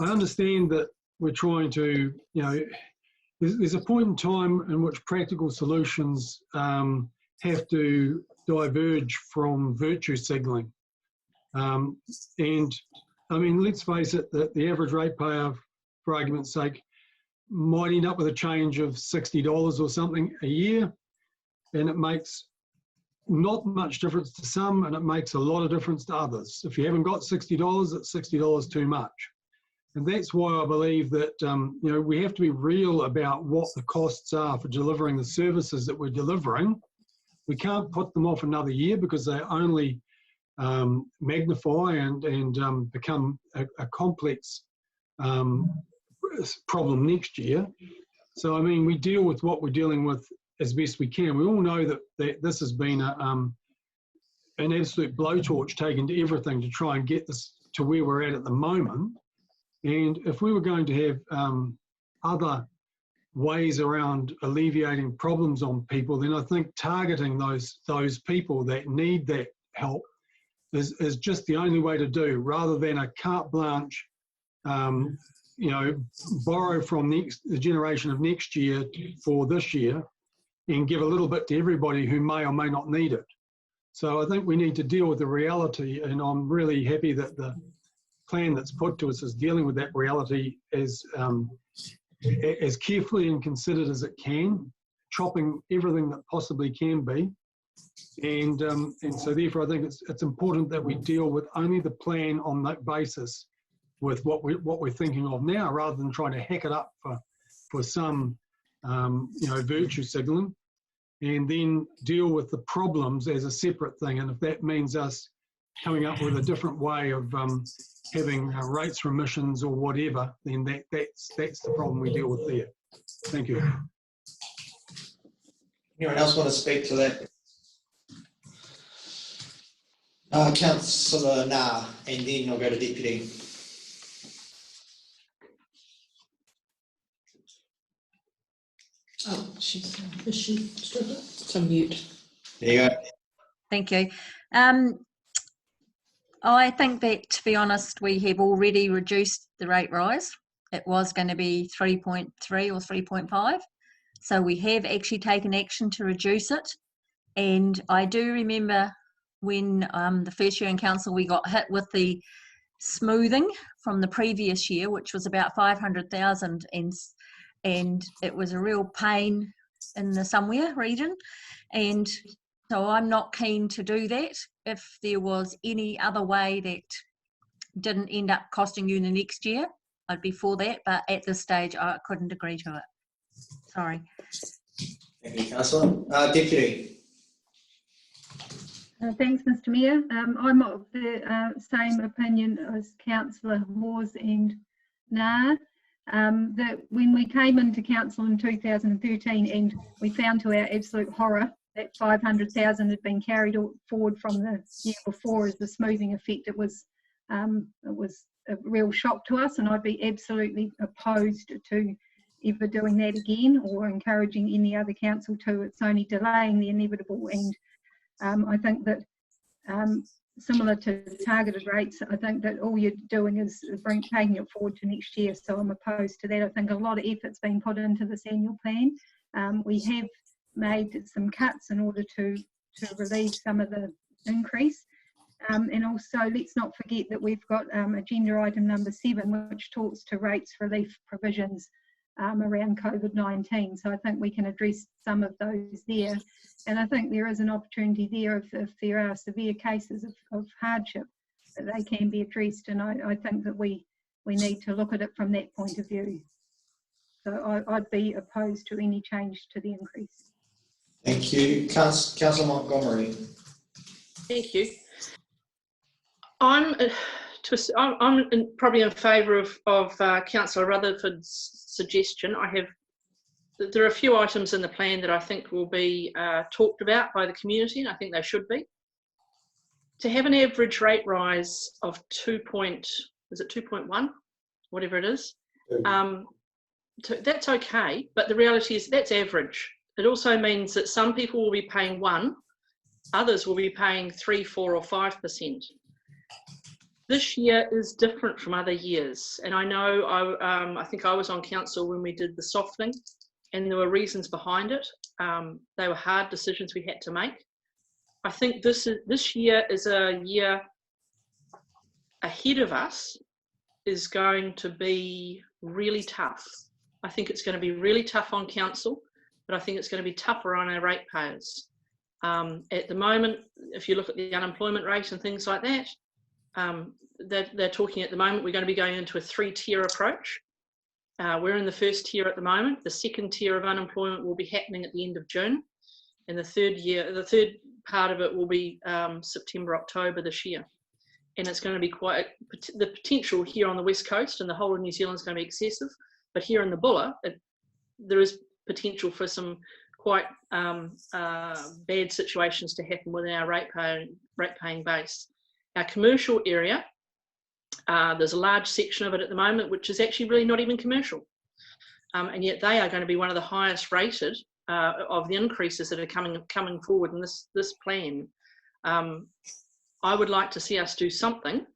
understand that we're trying to, there's a point in time in which practical solutions have to diverge from virtue signalling. And I mean, let's face it, that the average ratepayer, for argument's sake, might end up with a change of $60 or something a year, and it makes not much difference to some, and it makes a lot of difference to others. If you haven't got $60, it's $60 too much. And that's why I believe that we have to be real about what the costs are for delivering the services that we're delivering. We can't put them off another year because they only magnify and become a complex problem next year. So, I mean, we deal with what we're dealing with as best we can. We all know that this has been an absolute blowtorch taken to everything to try and get this to where we're at the moment. And if we were going to have other ways around alleviating problems on people, then I think targeting those people that need that help is just the only way to do, rather than a carte blanche, borrow from the generation of next year for this year and give a little bit to everybody who may or may not need it. So I think we need to deal with the reality, and I'm really happy that the plan that's put to us is dealing with that reality as carefully and considered as it can, chopping everything that possibly can be. And so therefore I think it's important that we deal with only the plan on that basis with what we're thinking of now, rather than trying to hack it up for for some, virtue signalling, and then deal with the problems as a separate thing. And if that means us coming up with a different way of having rates for emissions or whatever, then that's the problem we deal with there. Thank you. Anyone else want to speak to that? Councillor Nah, and then I'll go to Deputy. Oh, she's is she still there? It's on mute. There you go. Thank you. I think that, to be honest, we have already reduced the rate rise. It was going to be 3.3 or 3.5. So we have actually taken action to reduce it. And I do remember when the first year in council, we got hit with the smoothing from the previous year, which was about 500,000, and it was a real pain in the somewhere region. And so I'm not keen to do that. If there was any other way that didn't end up costing you in the next year, I'd be for that. But at this stage, I couldn't agree to it. Sorry. Thank you, Councillor. Deputy. Thanks, Mr Mayor. I'm of the same opinion as Councillor Hawes and Nah. That when we came into council in 2013 and we found to our absolute horror that 500,000 had been carried forward from the year before as the smoothing effect, it was a real shock to us, and I'd be absolutely opposed to ever doing that again or encouraging any other council to. It's only delaying the inevitable, and I think that similar to targeted rates, I think that all you're doing is taking it forward to next year, so I'm opposed to that. I think a lot of effort's been put into this annual plan. We have made some cuts in order to relieve some of the increase. And also, let's not forget that we've got agenda item number 7, which talks to rates relief provisions around COVID-19. So I think we can address some of those there. And I think there is an opportunity there if there are severe cases of hardship, that they can be addressed. And I think that we need to look at it from that point of view. So I'd be opposed to any change to the increase. Thank you. Councillor Montgomery. Thank you. I'm probably in favour of Councillor Rutherford's suggestion. There are a few items in the plan that I think will be talked about by the community, and I think they should be. To have an average rate rise of 2.1, whatever it is, that's okay, but the reality is that's average. It also means that some people will be paying 1, others will be paying 3, 4 or 5%. This year is different from other years, and I know I think I was on council when we did the softening, and there were reasons behind it. They were hard decisions we had to make. I think this year is a year ahead of us is going to be really tough. I think it's going to be really tough on council, but I think it's going to be tougher on our ratepayers. At the moment, if you look at the unemployment rate and things like that, they're talking at the moment, we're going to be going into a 3-tier approach. We're in the first tier at the moment. The second tier of unemployment will be happening at the end of June. And the third part of it will be September, October this year. And it's going to be the potential here on the West Coast and the whole of New Zealand is going to be excessive. But here in the Buller, there is potential for some quite bad situations to happen within our rate paying base. Our commercial area, there's a large section of it at the moment which is actually really not even commercial, and yet they are going to be one of the highest rated of the increases that are coming forward in this plan. I would like to see us do something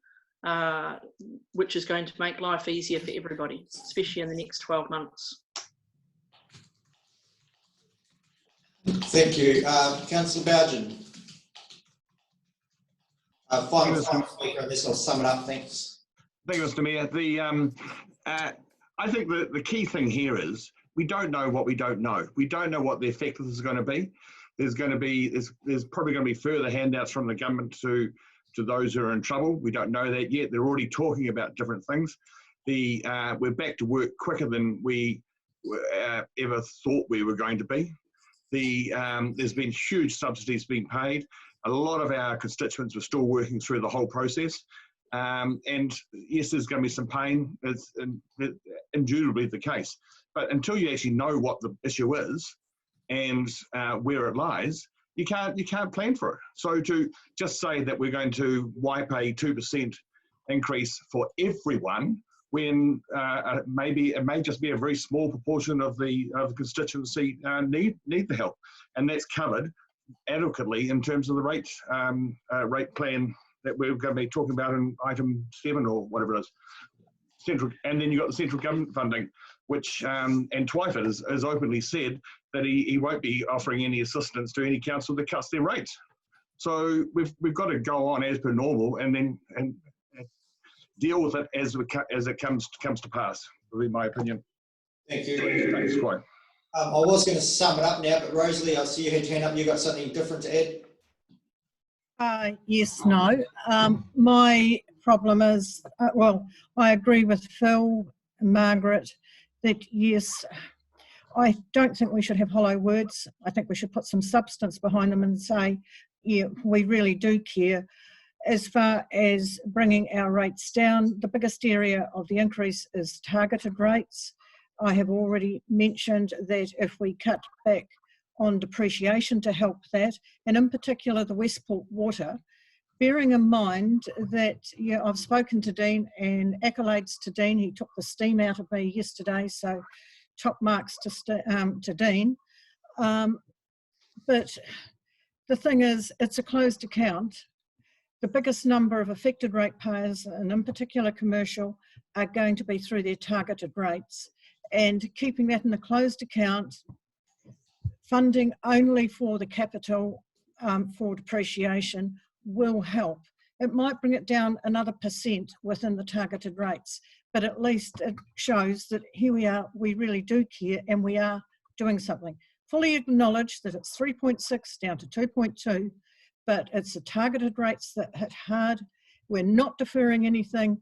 which is going to make life easier for everybody, especially in the next 12 months. Thank you. Councillor Bougen. Final speaker on this, I'll sum it up, thanks. Thank you, Mr Mayor. I think the key thing here is we don't know what we don't know. We don't know what the effect of this is going to be. There's probably going to be further handouts from the government to those who are in trouble. We don't know that yet. They're already talking about different things. We're back to work quicker than we ever thought we were going to be. There's been huge subsidies being paid. A lot of our constituents are still working through the whole process. And yes, there's going to be some pain. It's indubitably the case. But until you actually know what the issue is and where it lies, you can't plan for it. So to just say that we're going to wipe a 2% increase for everyone, when maybe it may just be a very small proportion of the constituency need the help, and that's covered adequately in terms of the rate plan that we're going to be talking about in item 7 or whatever it is. And then you've got the central government funding, which and Twyford has openly said that he won't be offering any assistance to any council that cuts their rates. So we've got to go on as per normal and then deal with it as it comes to pass, would be my opinion. Thank you. Thanks, Squire. I was going to sum it up now, but Rosalie, I see you had your hand up. You got something different to add? Yes, no. My problem is, well, I agree with Phil and Margaret that yes, I don't think we should have hollow words. I think we should put some substance behind them and say, yeah, we really do care. As far as bringing our rates down, the biggest area of the increase is targeted rates. I have already mentioned that if we cut back on depreciation to help that, and in particular the Westport Water, bearing in mind that I've spoken to Dean, and accolades to Dean. He took the steam out of me yesterday, so top marks to Dean. But the thing is, it's a closed account. The biggest number of affected ratepayers, and in particular commercial, are going to be through their targeted rates. And keeping that in the closed account, funding only for the capital for depreciation will help. It might bring it down another % within the targeted rates, but at least it shows that here we are, we really do care and we are doing something. Fully acknowledge that it's 3.6 down to 2.2, but it's the targeted rates that hit hard. We're not deferring anything,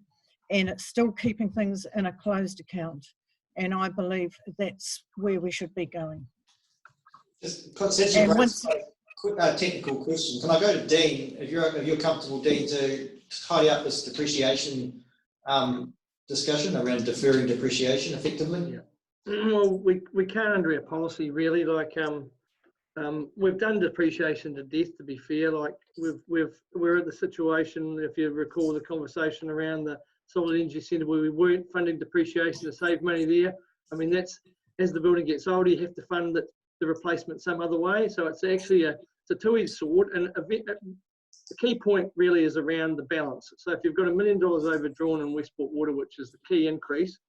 and it's still keeping things in a closed account. And I believe that's where we should be going. Just technical question. Can I go to Dean, if you're comfortable, Dean, to tidy up this depreciation discussion around deferring depreciation effectively? Yeah. Well, we can't under our policy really. Like we've done depreciation to death. To be fair, like we're at the situation. If you recall the conversation around the Solid Energy Centre, where we weren't funding depreciation to save money there. I mean, that's as the building gets older, you have to fund the replacement some other way. So it's actually a two-edged sword. And the key point really is around the balance. So if you've got $1 million overdrawn in Westport Water, which is the key increase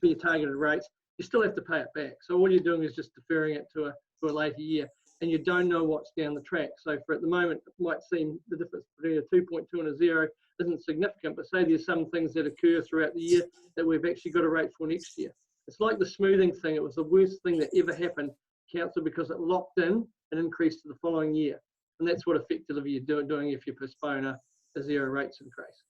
for your targeted rates, you still have to pay it back. So all you're doing is just deferring it to a later year, and you don't know what's down the track. So for at the moment, it might seem the difference between a 2.2 and a 0 isn't significant, but say there's some things that occur throughout the year that we've actually got a rate for next year. It's like the smoothing thing. It was the worst thing that ever happened, council, because it locked in an increase to the following year. And that's what effectively you're doing if you postpone a 0 rates increase.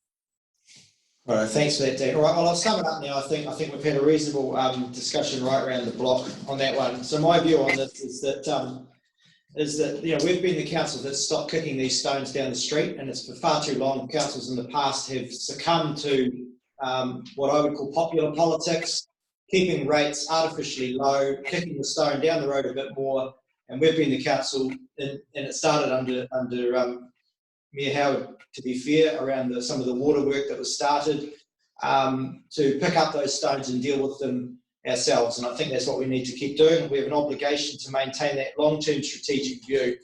All right, thanks for that, Dean. All right, well, I'll sum it up now. I think we've had a reasonable discussion right around the block on that one. So my view on this is that we've been the council that's stopped kicking these stones down the street, and it's for far too long. Councils in the past have succumbed to what I would call popular politics, keeping rates artificially low, kicking the stone down the road a bit more. And we've been the council, and it started under Mayor Howard, to be fair, around some of the water work that was started, to pick up those stones and deal with them ourselves. And I think that's what we need to keep doing. We have an obligation to maintain that long-term strategic view.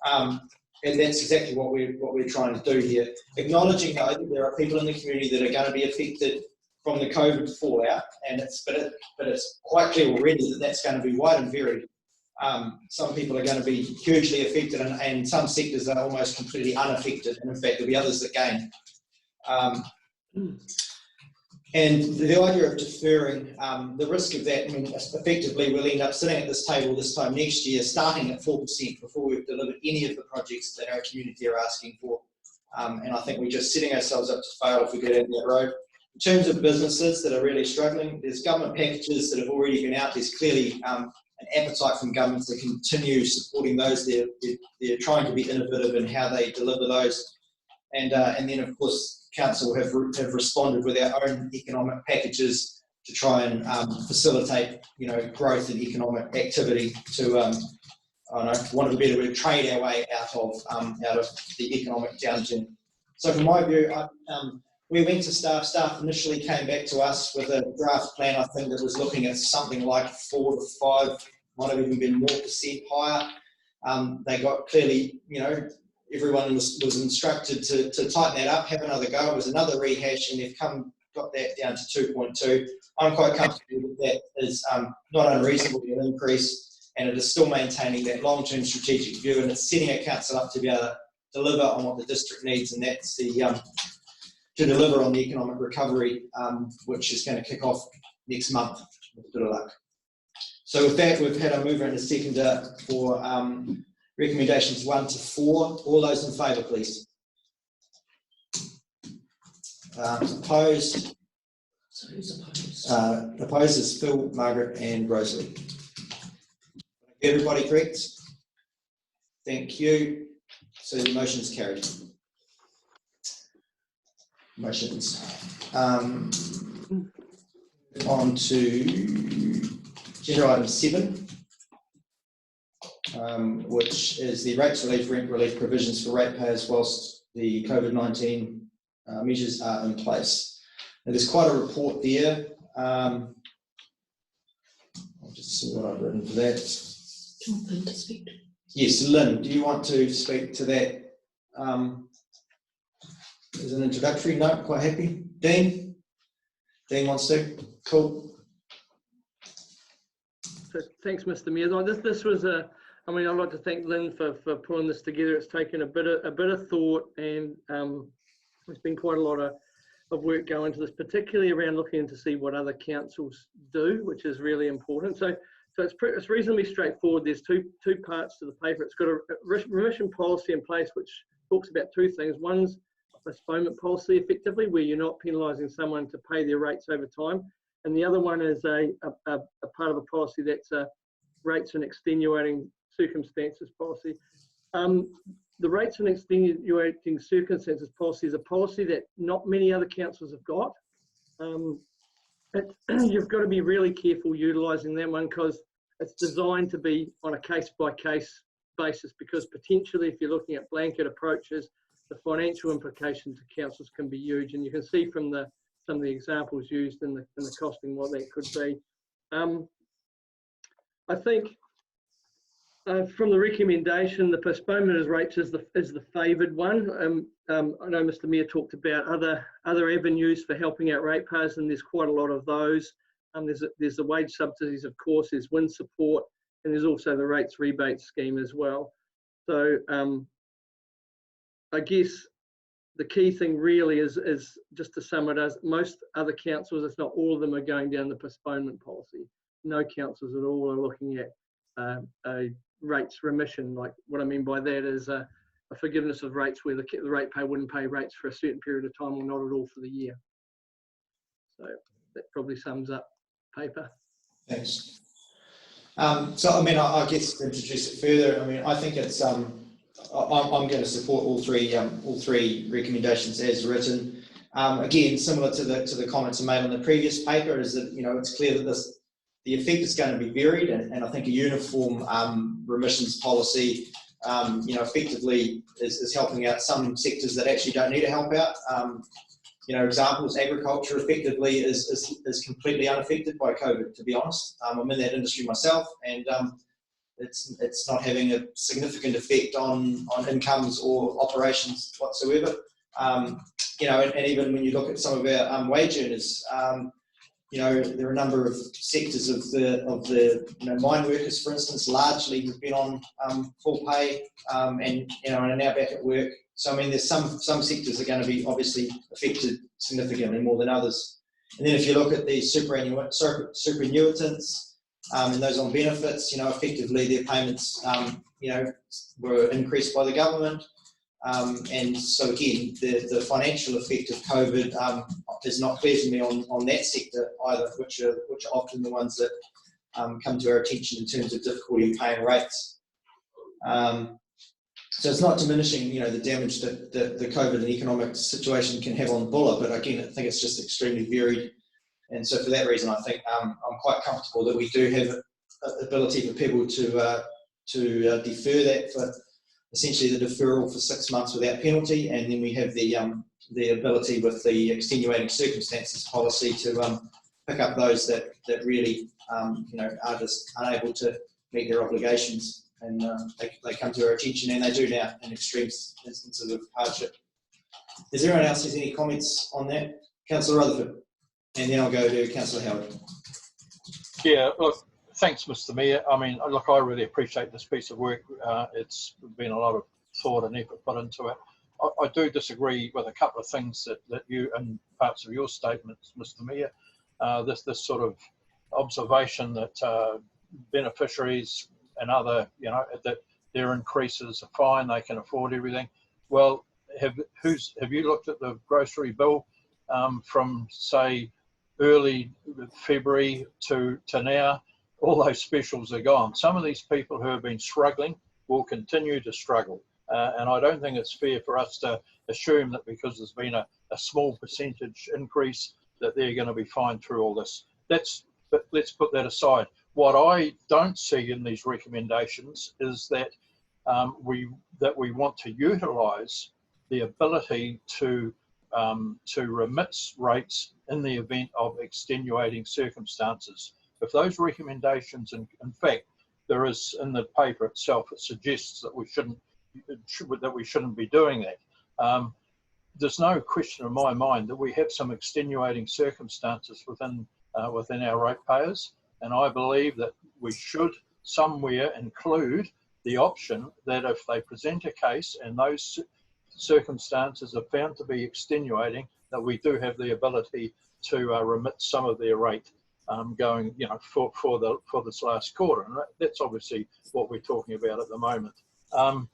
And that's exactly what we're trying to do here. Acknowledging, though, that there are people in the community that are going to be affected from the COVID fallout, but it's quite clear already that that's going to be wide and varied. Some people are going to be hugely affected, and some sectors are almost completely unaffected. And in fact, there'll be others that gain. And the idea of deferring, the risk of that, I mean, effectively we'll end up sitting at this table this time next year, starting at 4% before we've delivered any of the projects that our community are asking for. And I think we're just setting ourselves up to fail if we go down that road. In terms of businesses that are really struggling, there's government packages that have already been out. There's clearly an appetite from governments to continue supporting those. They're trying to be innovative in how they deliver those. And then, of course, council have responded with our own economic packages to try and facilitate, growth in economic activity to, I don't know, for want of a better word, trade our way out of the economic downturn. So from my view, we went to staff. Staff initially came back to us with a draft plan, I think, that was looking at something like 4 to 5, might have even been more % higher. They got clearly, everyone was instructed to tighten that up, have another go. It was another rehash, and they've got that down to 2.2. I'm quite comfortable with that. Is not unreasonable, an increase, and it is still maintaining that long-term strategic view, and it's setting our council up to be able to deliver on what the district needs, and that's the to deliver on the economic recovery, which is going to kick off next month with a bit of luck. So with that, we've had a mover and a seconder for recommendations 1 to 4. All those in favour, please. Opposed? So who's opposed? Opposed is Phil, Margaret and Rosalie. Everybody correct? Thank you. So the motion is carried. Motions. On to agenda item 7, which is the rates relief, rent relief provisions for ratepayers whilst the COVID-19 measures are in place. Now, there's quite a report there. I'll just see what I've written for that. Do you want Lynn to speak? Yes, Lynn, do you want to speak to that as an introductory? No, quite happy. Dean? Dean wants to? Cool. So thanks, Mr. Mayor. This was I'd like to thank Lynn for pulling this together. It's taken a bit of thought, and there's been quite a lot of work going into this, particularly around looking to see what other councils do, which is really important. So it's reasonably straightforward. There's two parts to the paper. It's got a remission policy in place, which talks about 2 things. One's a postponement policy, effectively, where you're not penalising someone to pay their rates over time. And the other one is a part of a policy that's a rates and extenuating circumstances policy. The rates and extenuating circumstances policy is a policy that not many other councils have got. You've got to be really careful utilising that one, because it's designed to be on a case-by-case basis, because potentially if you're looking at blanket approaches, the financial implications to councils can be huge, and you can see from some of the examples used in the costing what that could be. I think from the recommendation, the postponement of rates is the favoured one. I know Mr. Mayor talked about other avenues for helping out ratepayers, and there's quite a lot of those. There's the wage subsidies, of course, there's wind support, and there's also the rates rebate scheme as well. So I guess the key thing really is just to sum it as most other councils, if not all of them, are going down the postponement policy. No councils at all are looking at a rates remission. Like, what I mean by that is a forgiveness of rates where the ratepayer wouldn't pay rates for a certain period of time or not at all for the year. So that probably sums up paper. Thanks. So I guess to introduce it further, I think it's I'm going to support all three recommendations as written. Again, similar to the comments I made on the previous paper, is that it's clear that the effect is going to be varied, and I think a uniform remissions policy, effectively is helping out some sectors that actually don't need to help out. Examples, agriculture effectively is completely unaffected by COVID, to be honest. I'm in that industry myself, and it's not having a significant effect on incomes or operations whatsoever. And even when you look at some of our wage earners, there are a number of sectors of the mine workers, for instance, largely have been on full pay and are now back at work. So there's some sectors that are going to be obviously affected significantly more than others. And then if you look at the superannuitants and those on benefits, effectively their payments were increased by the government. And so again, the financial effect of COVID is not clear to me on that sector either, which are often the ones that come to our attention in terms of difficulty in paying rates. So it's not diminishing, the damage that the COVID and economic situation can have on Bulla, but again, I think it's just extremely varied. And so for that reason, I think I'm quite comfortable that we do have ability for people to defer that for essentially the deferral for 6 months without penalty, and then we have the ability with the extenuating circumstances policy to pick up those that really are just unable to meet their obligations, and they come to our attention, and they do now in extreme instances of hardship. Is there anyone else who has any comments on that? Councillor Rutherford, and then I'll go to Councillor Howard. Yeah, look, thanks, Mr. Mayor. I mean, look, I really appreciate this piece of work. It's been a lot of thought and effort put into it. I do disagree with a couple of things that you, and parts of your statements, Mr. Mayor. This sort of observation that beneficiaries and other, that their increases are fine, they can afford everything. Well, have you looked at the grocery bill from, say, early February to now? All those specials are gone. Some of these people who have been struggling will continue to struggle. And I don't think it's fair for us to assume that because there's been a small percentage increase that they're going to be fine through all this. But let's put that aside. What I don't see in these recommendations is that we want to utilise the ability to remit rates in the event of extenuating circumstances. If those recommendations, in fact, there is in the paper itself, it suggests that we shouldn't be doing that. There's no question in my mind that we have some extenuating circumstances within our ratepayers, and I believe that we should somewhere include the option that if they present a case and those circumstances are found to be extenuating, that we do have the ability to remit some of their rate going, for this last quarter, and that's obviously what we're talking about at the moment. And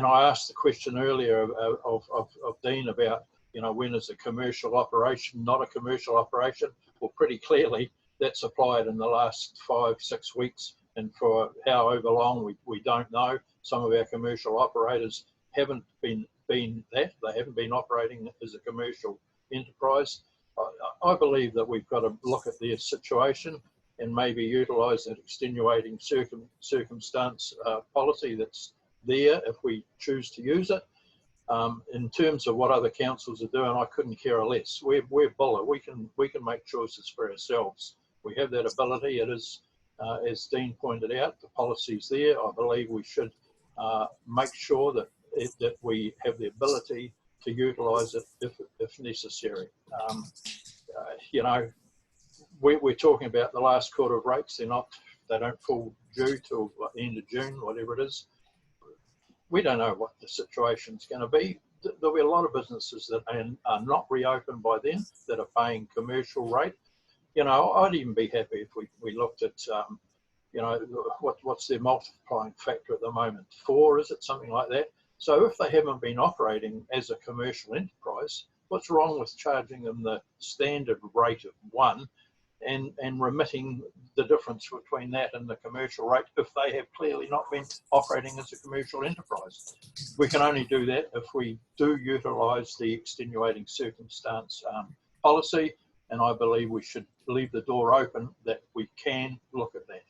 I asked the question earlier of Dean about, when is a commercial operation not a commercial operation? Well, pretty clearly that's applied in the last 5-6 weeks, and for however long we don't know. Some of our commercial operators haven't been that. They haven't been operating as a commercial enterprise. I believe that we've got to look at their situation and maybe utilise that extenuating circumstance policy that's there if we choose to use it. In terms of what other councils are doing, I couldn't care less. We're Bulla. We can make choices for ourselves. We have that ability. It is, as Dean pointed out, the policy's there. I believe we should make sure that we have the ability to utilise it if necessary. We're talking about the last quarter of rates. They don't fall due till the end of June, whatever it is. We don't know what the situation's going to be. There'll be a lot of businesses that are not reopened by then that are paying commercial rate. I'd even be happy if we looked at, what's their multiplying factor at the moment? 4, is it? Something like that. So if they haven't been operating as a commercial enterprise, what's wrong with charging them the standard rate of 1 and remitting the difference between that and the commercial rate if they have clearly not been operating as a commercial enterprise? We can only do that if we do utilise the extenuating circumstance policy, and I believe we should leave the door open that we can look at that.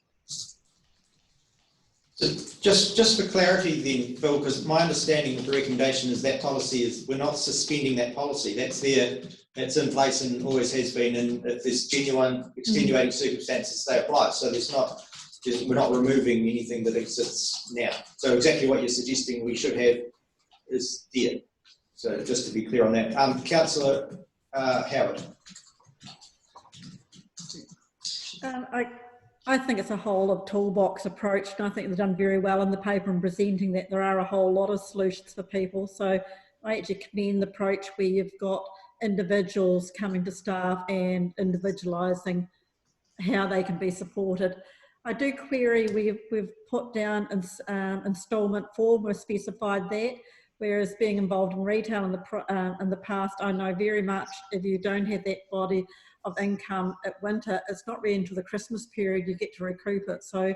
So just for clarity then, Phil, because my understanding of the recommendation is that policy is, we're not suspending that policy. That's there, that's in place and always has been, and if there's genuine extenuating circumstances, they apply. So we're not removing anything that exists now. So exactly what you're suggesting we should have is there. So just to be clear on that. Councillor Howard. I think it's a whole of toolbox approach, and I think they've done very well in the paper in presenting that there are a whole lot of solutions for people. So I actually commend the approach where you've got individuals coming to staff and individualising how they can be supported. I do query we've put down instalment 4, we've specified that, whereas being involved in retail in the past, I know very much if you don't have that body of income at winter, it's not really until the Christmas period you get to recoup it. So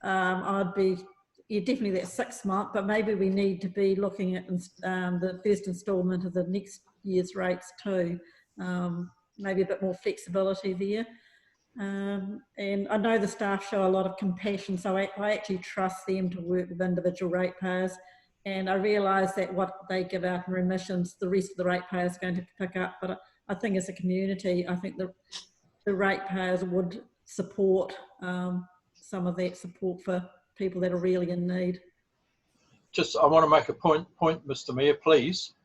I'd be, yeah, definitely that 6 month, but maybe we need to be looking at the first instalment of the next year's rates too. Maybe a bit more flexibility there. And I know the staff show a lot of compassion, so I actually trust them to work with individual ratepayers. And I realise that what they give out in remissions, the rest of the ratepayers is going to pick up. But I think as a community, I think the ratepayers would support some of that support for people that are really in need. Just, I want to make a point, Mr. Mayor, please.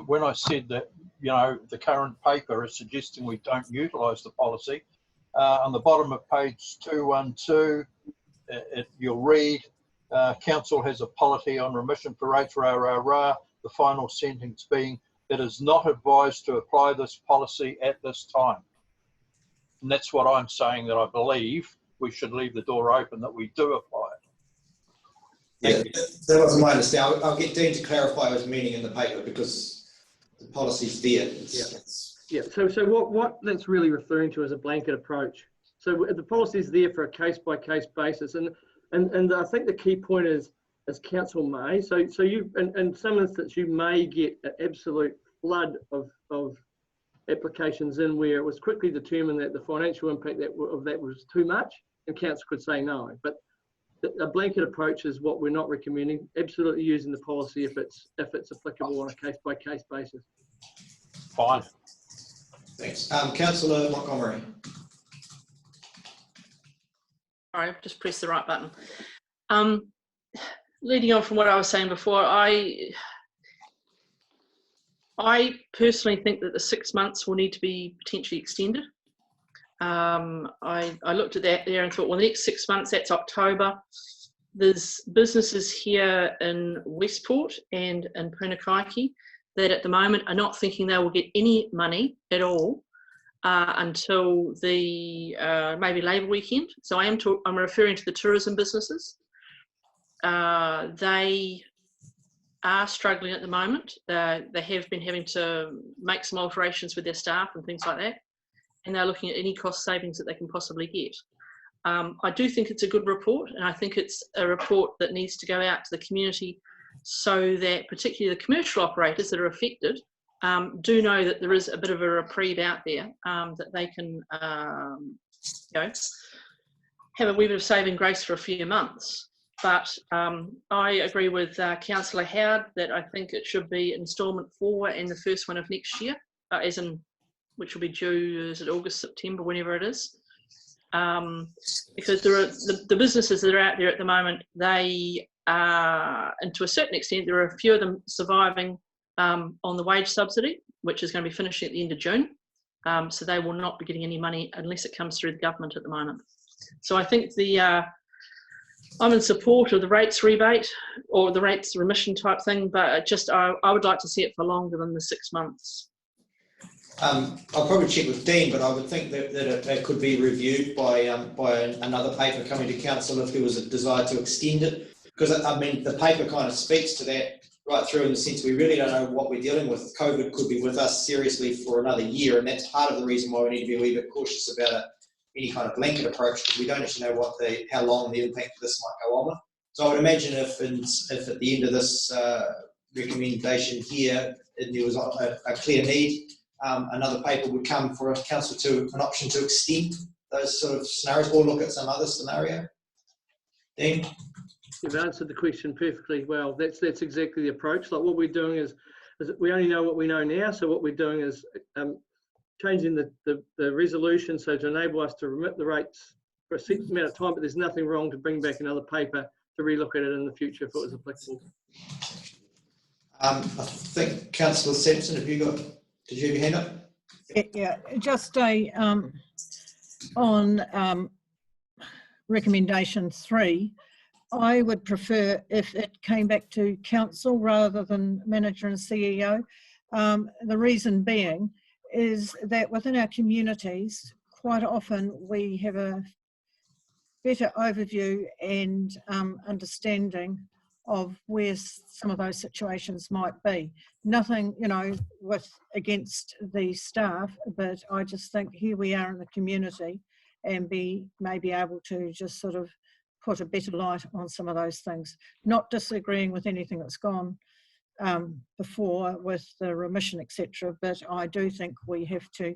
When I said that, you know, the current paper is suggesting we don't utilise the policy, on the bottom of page 212, you'll read, Council has a policy on remission for rates, the final sentence being, it is not advised to apply this policy at this time. And that's what I'm saying, that I believe we should leave the door open that we do apply it. Yeah, that wasn't my understanding. I'll get Dean to clarify his meaning in the paper because the policy's there. Yeah. So what that's really referring to is a blanket approach. So the policy is there for a case by case basis, and I think the key point is council may. So you in some instances you may get an absolute flood of applications in where it was quickly determined that the financial impact of that was too much, and council could say no. But a blanket approach is what we're not recommending. Absolutely using the policy if it's applicable on a case by case basis. Fine. Thanks. Councillor Montgomery. Sorry, I've just pressed the right button. Leading on from what I was saying before, I personally think that the 6 months will need to be potentially extended. I looked at that there and thought, well, the next 6 months, that's October. There's businesses here in Westport and in Punakaiki that at the moment are not thinking they will get any money at all until the maybe Labour weekend. So I'm referring to the tourism businesses. They are struggling at the moment. They have been having to make some alterations with their staff and things like that, and they're looking at any cost savings that they can possibly get. I do think it's a good report, and I think it's a report that needs to go out to the community so that particularly the commercial operators that are affected do know that there is a bit of a reprieve out there, that they can you know, have a wee bit of saving grace for a few months. But I agree with Councillor Howard that I think it should be instalment 4 and the first one of next year, as in which will be due, is it August, September, whenever it is. Because there are the businesses that are out there at the moment, they and to a certain extent, there are a few of them surviving on the wage subsidy, which is going to be finishing at the end of June. So they will not be getting any money unless it comes through the government at the moment. So I think I'm in support of the rates rebate or the rates remission type thing, but I would like to see it for longer than the 6 months. I'll probably check with Dean, but I would think that it could be reviewed by another paper coming to council if there was a desire to extend it. Because I mean, the paper kind of speaks to that right through in the sense we really don't know what we're dealing with. COVID could be with us seriously for another year, and that's part of the reason why we need to be a wee bit cautious about any kind of blanket approach, because we don't actually know how long the impact of this might go on. So I would imagine if at the end of this recommendation here there was a clear need, another paper would come for council to an option to extend those sort of scenarios or look at some other scenario. Dean? You've answered the question perfectly well. That's exactly the approach. Like what we're doing is we only know what we know now. So what we're doing is changing the resolution so to enable us to remit the rates for a set amount of time, but there's nothing wrong to bring back another paper to relook at it in the future if it was applicable. I think Councillor Sampson, did you have your hand up? Yeah, just on recommendation 3, I would prefer if it came back to council rather than manager and CEO. The reason being is that within our communities, quite often we have better overview and understanding of where some of those situations might be. Nothing, you know, against the staff, but I just think here we are in the community and may be able to just sort of put a better light on some of those things. Not disagreeing with anything that's gone before with the remission, etc. But I do think we have to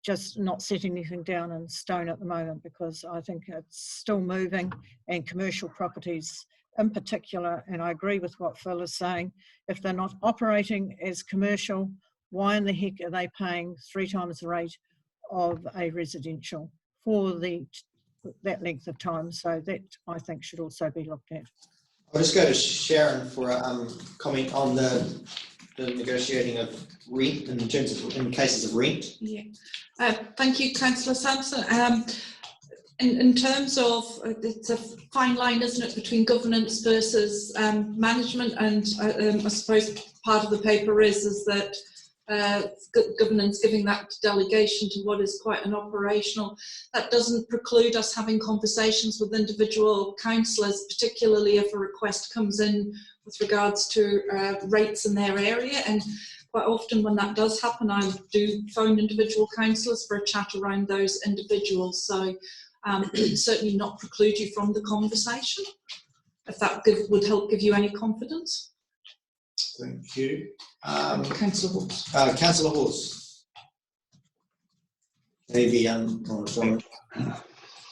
just not set anything down in stone at the moment, because I think it's still moving, and commercial properties in particular, and I agree with what Phil is saying, if they're not operating as commercial, why in the heck are they paying 3 times the rate of a residential for that length of time? So that, I think, should also be looked at. I'll just go to Sharon for a comment on the negotiating of rent in cases of rent. Yeah, thank you, Councillor Sampson. In terms of, it's a fine line, isn't it, between governance versus management, and I suppose part of the paper is that governance giving that delegation to what is quite an operational. That doesn't preclude us having conversations with individual councillors, particularly if a request comes in with regards to rates in their area. And quite often when that does happen, I do phone individual councillors for a chat around those individuals. So certainly not preclude you from the conversation, if that would help give you any confidence. Thank you. Councillor Hawes. Councillor Hawes. Maybe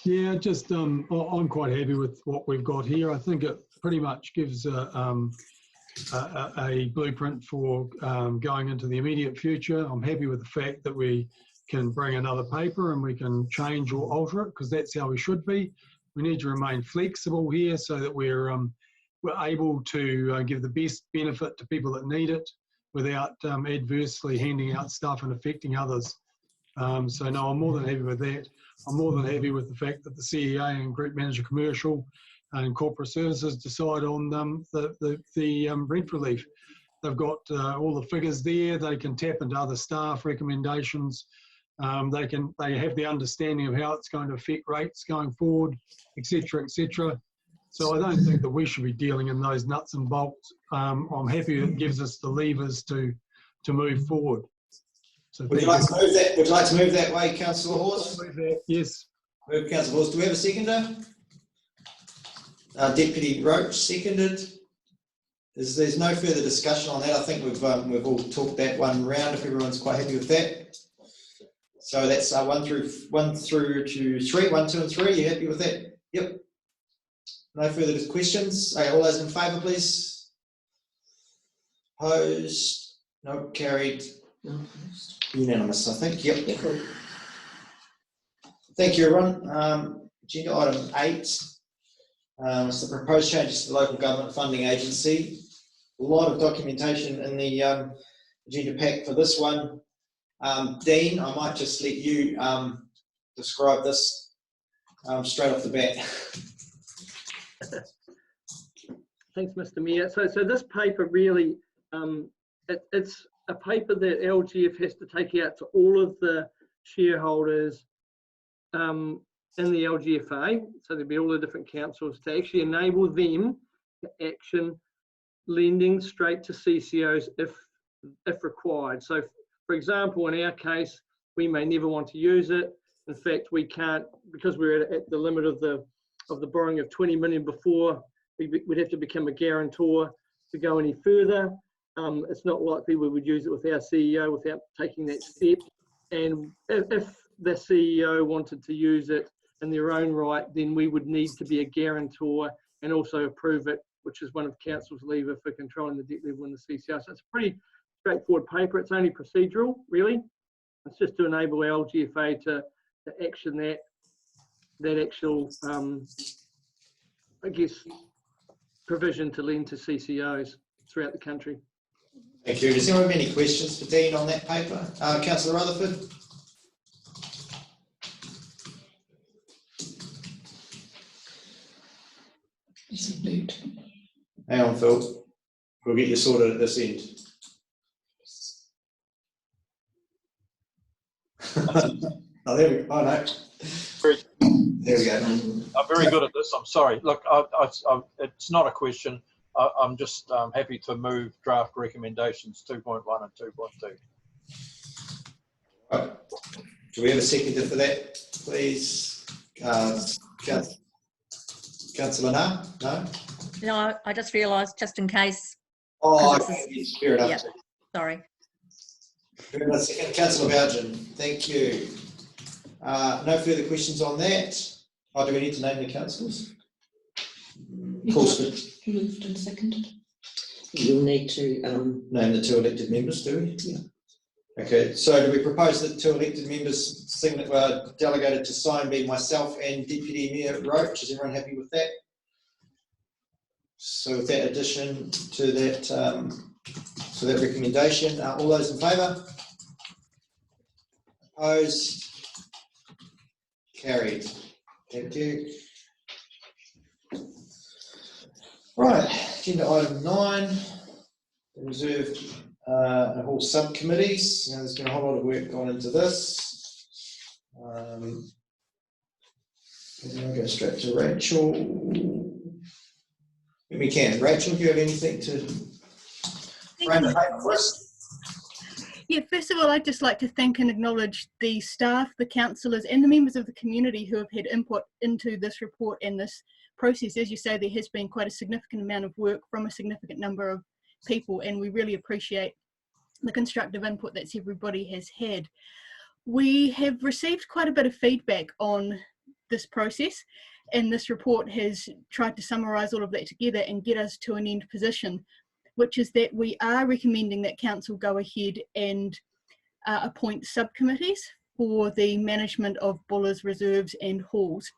Yeah, just I'm quite happy with what we've got here. I think it pretty much gives a blueprint for going into the immediate future. I'm happy with the fact that we can bring another paper and we can change or alter it, because that's how we should be. We need to remain flexible here so that we're able to give the best benefit to people that need it without adversely handing out stuff and affecting others. So no, I'm more than happy with that. I'm more than happy with the fact that the CEA and Group Manager Commercial and Corporate Services decide on the rent relief. They've got all the figures there. They can tap into other staff recommendations. They have the understanding of how it's going to affect rates going forward, etc., etc. So I don't think that we should be dealing in those nuts and bolts. I'm happy it gives us the levers to move forward. So would you like to move that? Would you like to move that way, Councillor Hawes? Yes. Move, Councillor Hawes. Do we have a seconder? Deputy Roach seconded. There's no further discussion on that. I think we've all talked that one round. If everyone's quite happy with that. So that's 1 through to 3, 1, 2, and 3. You happy with that? Yep. No further questions. Okay, all those in favour, please. Opposed? No. Carried. Unanimous, I think. Yep. Thank you, everyone. Agenda item 8. It's the proposed changes to the Local Government Funding Agency. A lot of documentation in the agenda pack for this one. Dean, I might just let you describe this straight off the bat. Thanks, Mr. Mayor. So this paper really, it's a paper that LGF has to take out to all of the shareholders in the LGFA, so there'll be all the different councils, to actually enable them to action lending straight to CCOs if required. So, for example, in our case, we may never want to use it. In fact, we can't, because we're at the limit of the borrowing of 20 million before we'd have to become a guarantor to go any further. It's not likely we would use it with our CEO without taking that step. And if the CEO wanted to use it in their own right, then we would need to be a guarantor and also approve it, which is one of council's lever for controlling the debt level in the CCO. So it's a pretty straightforward paper. It's only procedural, really. It's just to enable LGFA to action that actual, I guess, provision to lend to CCOs throughout the country. Thank you. Does anyone have any questions for Dean on that paper? Councillor Rutherford? It's a mood. Hang on, Phil. We'll get you sorted at this end. Oh, there we go. Oh, no. There we go. I'm very good at this. I'm sorry. Look, it's not a question. I'm just happy to move draft recommendations 2.1 and 2.2. Right. Do we have a seconder for that, please? Councillor Na? No? No, I just realised, just in case. Oh, 'cause okay, this is- fair enough. yeah, sorry. Very much. Councillor Bougen, thank you. No further questions on that. Oh, do we need to name the councillors? Of course. Moved and seconded. You'll need to Name the 2 elected members, do we? Yeah. Okay, so do we propose that 2 elected members were delegated to sign be myself and Deputy Mayor Roach? Is everyone happy with that? So with that addition to that recommendation, all those in favour? Opposed? Carried. Thank you. Right, agenda item 9, reserved a whole subcommittees. Now, there's been a whole lot of work gone into this. I'll go straight to Rachel. If we can. Rachel, do you have anything to frame the paper for us? Yeah, first of all, I'd just like to thank and acknowledge the staff, the councillors and the members of the community who have had input into this report and this process. As you say, there has been quite a significant amount of work from a significant number of people, and we really appreciate the constructive input that everybody has had. We have received quite a bit of feedback on this process, and this report has tried to summarise all of that together and get us to an end position, which is that we are recommending that council go ahead and appoint subcommittees for the management of bullers, reserves and halls.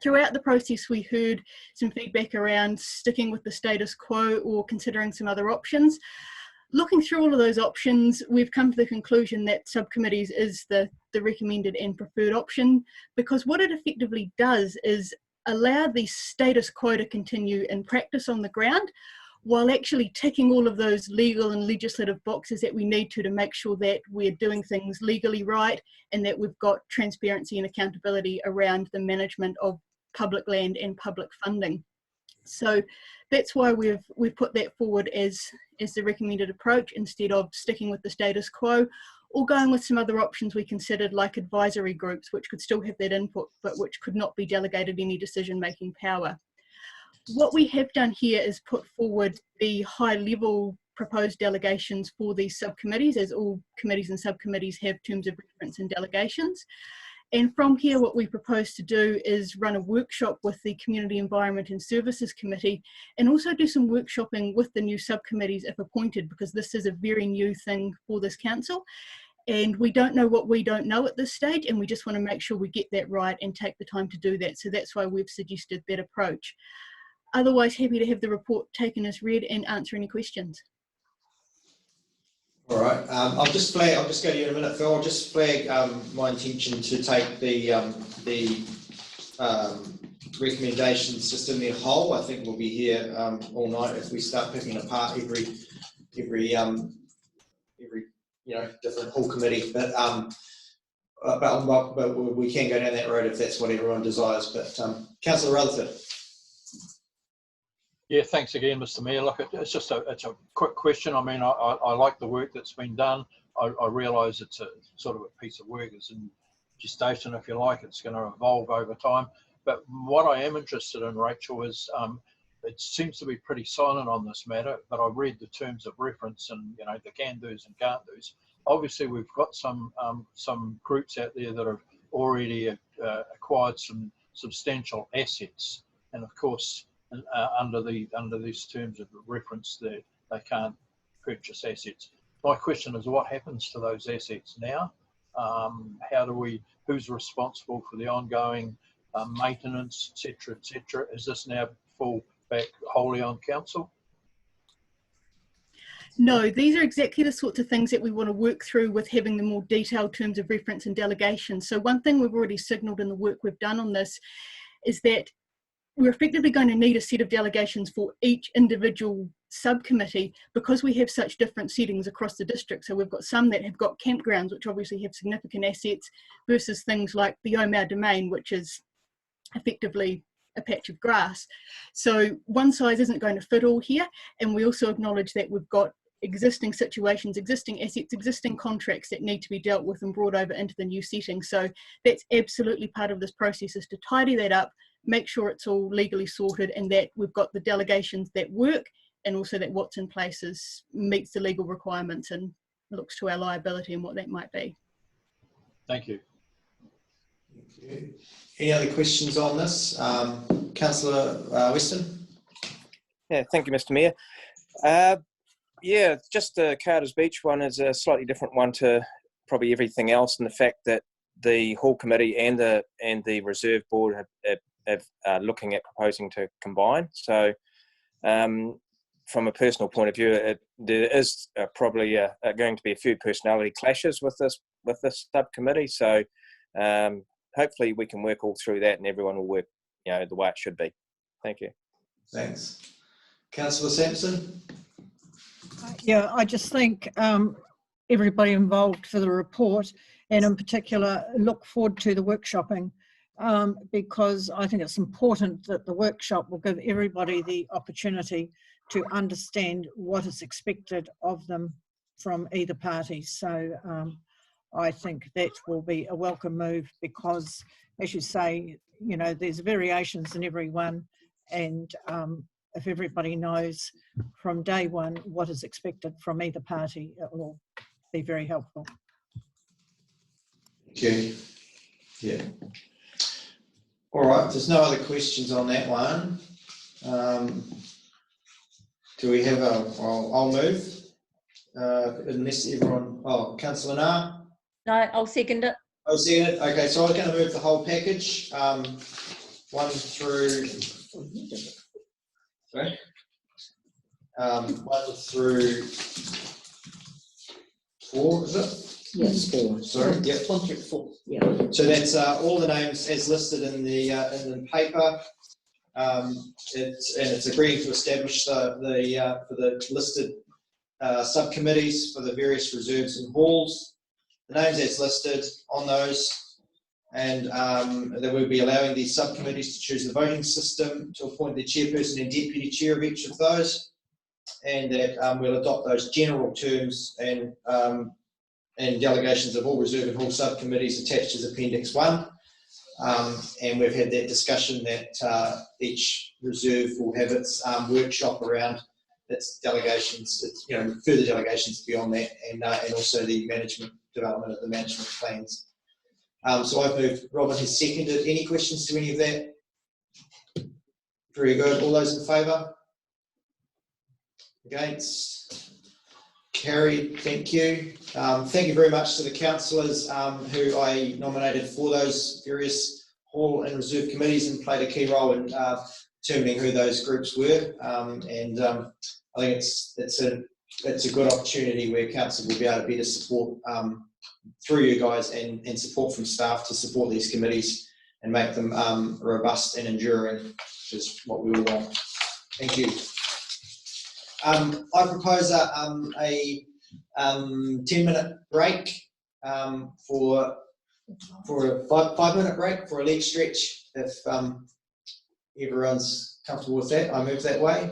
Throughout the process, we heard some feedback around sticking with the status quo or considering some other options. Looking through all of those options, we've come to the conclusion that subcommittees is the recommended and preferred option, because what it effectively does is allow the status quo to continue in practice on the ground, while actually ticking all of those legal and legislative boxes that we need to make sure that we're doing things legally right and that we've got transparency and accountability around the management of public land and public funding. So that's why we've put that forward as the recommended approach, instead of sticking with the status quo or going with some other options we considered, like advisory groups, which could still have that input but which could not be delegated any decision-making power. What we have done here is put forward the high-level proposed delegations for these subcommittees, as all committees and subcommittees have terms of reference and delegations. And from here, what we propose to do is run a workshop with the Community Environment and Services Committee, and also do some workshopping with the new subcommittees if appointed, because this is a very new thing for this council. And we don't know what we don't know at this stage, and we just want to make sure we get that right and take the time to do that. So that's why we've suggested that approach. Otherwise, happy to have the report taken as read and answer any questions. All right, I'll just go to you in a minute, Phil. I'll just flag my intention to take the recommendations just in their whole. I think we'll be here all night if we start picking apart every different whole committee. But we can go down that road if that's what everyone desires. But Councillor Rutherford. Yeah, thanks again, Mr. Mayor. Look, it's a quick question. I mean, I like the work that's been done. I realise it's a sort of a piece of work. It's in gestation, if you like. It's going to evolve over time. But what I am interested in, Rachel, is it seems to be pretty silent on this matter. But I read the terms of reference and the can-dos and can't-dos. Obviously, we've got some groups out there that have already acquired some substantial assets, and of course, under these terms of reference, they can't purchase assets. My question is, what happens to those assets now? Who's responsible for the ongoing maintenance, etc., etc.? Is this now fall back wholly on council? No, these are exactly the sorts of things that we want to work through with having the more detailed terms of reference and delegation. So one thing we've already signalled in the work we've done on this is that we're effectively going to need a set of delegations for each individual subcommittee, because we have such different settings across the district. So we've got some that have got campgrounds, which obviously have significant assets, versus things like the Omar Domain, which is effectively a patch of grass. So one size isn't going to fit all here, and we also acknowledge that we've got existing situations, existing assets, existing contracts that need to be dealt with and brought over into the new setting. So that's absolutely part of this process, is to tidy that up, make sure it's all legally sorted, and that we've got the delegations that work, and also that what's in place meets the legal requirements and looks to our liability and what that might be. Thank you. Any other questions on this? Councillor Weston? Yeah, thank you, Mr. Mayor. Yeah, just the Carter's Beach one is a slightly different one to probably everything else, and the fact that the Hall Committee and the Reserve Board are looking at proposing to combine. So, from a personal point of view, there is probably going to be a few personality clashes with this subcommittee. So, hopefully, we can work all through that, and everyone will work, the way it should be. Thank you. Thanks, Councillor Sampson. Yeah, I just thank everybody involved for the report, and in particular look forward to the workshopping, because I think it's important that the workshop will give everybody the opportunity to understand what is expected of them from either party. So I think that will be a welcome move, because, as you say, there's variations in every one, and if everybody knows from day one what is expected from either party, it will be very helpful. Okay. Yeah. All right. If there's no other questions on that one, do we have I'll move. Unless everyone. Oh, Councillor Nah. No, I'll second it. I'll second it. Okay, so I'm going to move the whole package, 1 through. Sorry. 1 through 4, is it? Yes, 4. Sorry. Yep. 1 through 4. Yeah. So that's all the names as listed in the paper. It's agreeing to establish for the listed subcommittees for the various reserves and halls. The names as listed on those, and that we'll be allowing these subcommittees to choose the voting system, to appoint the chairperson and deputy chair of each of those, and that we'll adopt those general terms and delegations of all reserve and hall subcommittees attached as Appendix 1. And we've had that discussion that each reserve will have its workshop around its delegations, further delegations beyond that, and also the development of the management plans. So I've moved. Robin has seconded. Any questions to any of that? Very good. All those in favour? Against? Carried. Thank you. Thank you very much to the councillors who I nominated for those various hall and reserve committees and played a key role in determining who those groups were. I think it's a good opportunity where council will be able to better support through you guys and support from staff to support these committees and make them robust and enduring, which is what we all want. Thank you. I propose a 10-minute break for a 5-minute break for a leg stretch, if everyone's comfortable with that. I move that way.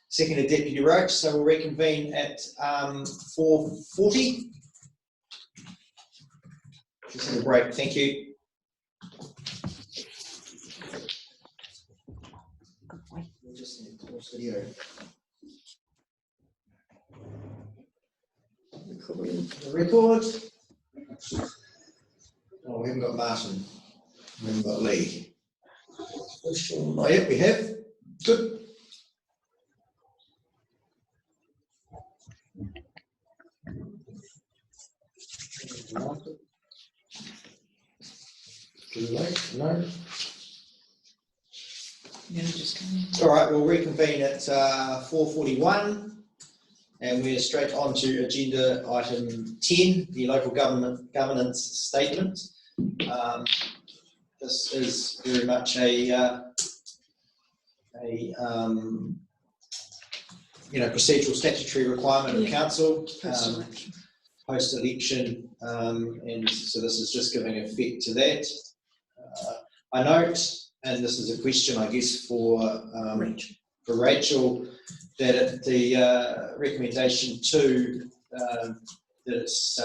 Seconded Deputy Roach, so we'll reconvene at 4:40. Just have a break. Thank you. We'll just need to pause video. The record. Oh, we haven't got Martin. We haven't got Lee. Oh, yep, we have. Good. Too late? No. Yeah, just coming. All right, we'll reconvene at 4:41. And we're straight on to agenda item 10, the local governance statement. This is very much a procedural statutory requirement of council post-election, and so this is just giving effect to that. I note, and this is a question, I guess, for Rachel, that the recommendation 2 that it's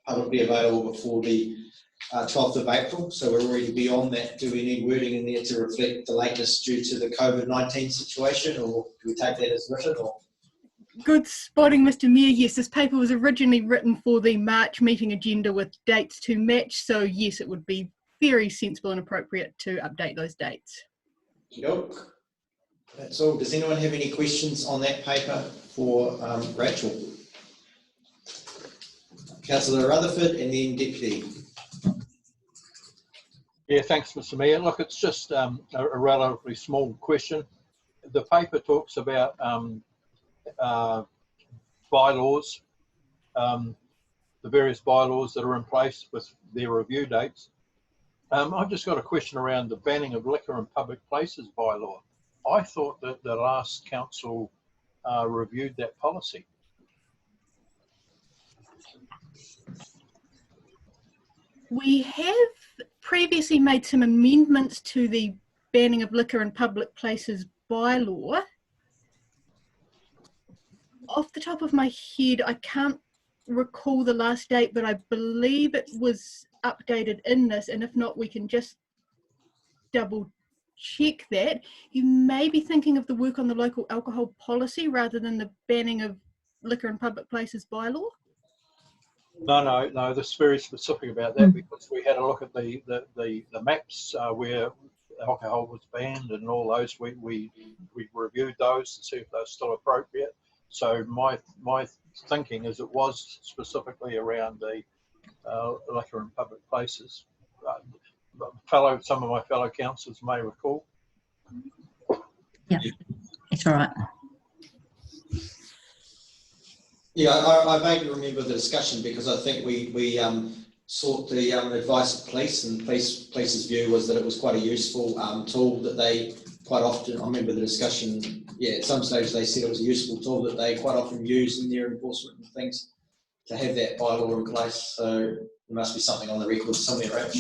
publicly available before the 12th of April, so we're already beyond that. Do we need wording in there to reflect the lateness due to the COVID-19 situation, or do we take that as written? Or? Good spotting, Mr. Mayor. Yes, this paper was originally written for the March meeting agenda with dates to match, so yes, it would be very sensible and appropriate to update those dates. Nope. That's all. Does anyone have any questions on that paper for Rachel? Councillor Rutherford and then Deputy. Yeah, thanks, Mr. Mayor. Look, it's just a relatively small question. The paper talks about bylaws, the various bylaws that are in place with their review dates. I've just got a question around the banning of liquor in public places bylaw. I thought that the last council reviewed that policy. We have previously made some amendments to the banning of liquor in public places bylaw. Off the top of my head, I can't recall the last date, but I believe it was updated in this, and if not, we can just double check that. You may be thinking of the work on the local alcohol policy rather than the banning of liquor in public places bylaw. No, this is very specific about that because we had a look at the maps where alcohol was banned and all those. We reviewed those to see if they're still appropriate. So my thinking is it was specifically around the liquor in public places. Some of my fellow councillors may recall. Yeah, it's all right. Yeah, I vaguely remember the discussion because I think we sought the advice of police, and police's view was that it was quite a useful tool that they quite often, I remember the discussion, yeah, at some stage they said it was a useful tool that they quite often use in their enforcement and things to have that bylaw in place. So there must be something on the record somewhere, right?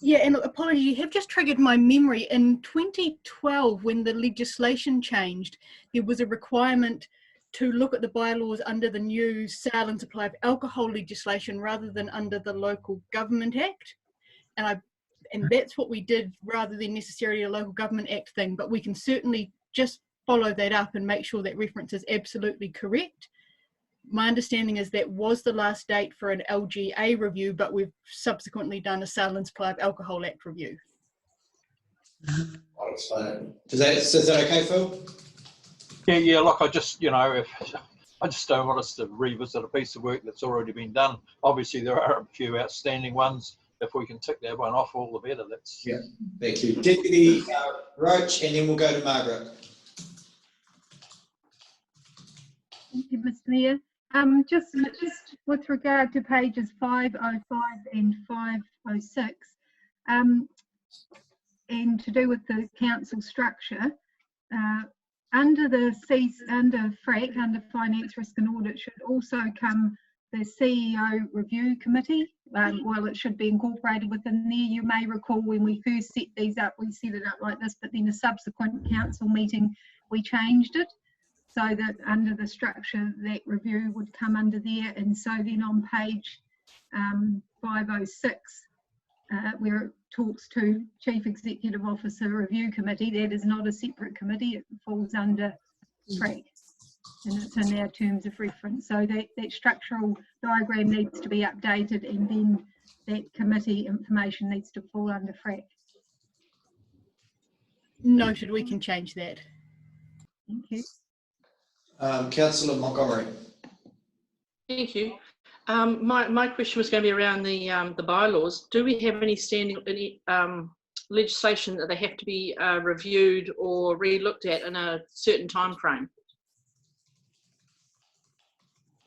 Yeah, and apologies, you have just triggered my memory. In 2012, when the legislation changed, there was a requirement to look at the bylaws under the new sale and supply of alcohol legislation rather than under the Local Government Act. And that's what we did rather than necessarily a Local Government Act thing, but we can certainly just follow that up and make sure that reference is absolutely correct. My understanding is that was the last date for an LGA review, but we've subsequently done a Sale and Supply of Alcohol Act review. I'll explain it. Is that okay, Phil? Yeah. Look, I just I just don't want us to revisit a piece of work that's already been done. Obviously, there are a few outstanding ones. If we can tick that one off, all the better. That's yeah. Thank you, Deputy Roach, and then we'll go to Margaret. Thank you, Mr. Mayor. Just with regard to pages 505 and 506, and to do with the council structure, under FRAC, under Finance, Risk and Audit, should also come the CEO Review Committee. Well, it should be incorporated within there. You may recall when we first set these up, we set it up like this, but then a subsequent council meeting, we changed it so that under the structure that review would come under there. And so then on page 506, where it talks to Chief Executive Officer Review Committee, that is not a separate committee, it falls under FRAC, and it's in our terms of reference. So that structural diagram needs to be updated, and then that committee information needs to fall under FRAC. Noted, we can change that. Thank you. Councillor Montgomery. Thank you. My question was going to be around the bylaws. Do we have any legislation that they have to be reviewed or re-looked at in a certain time frame?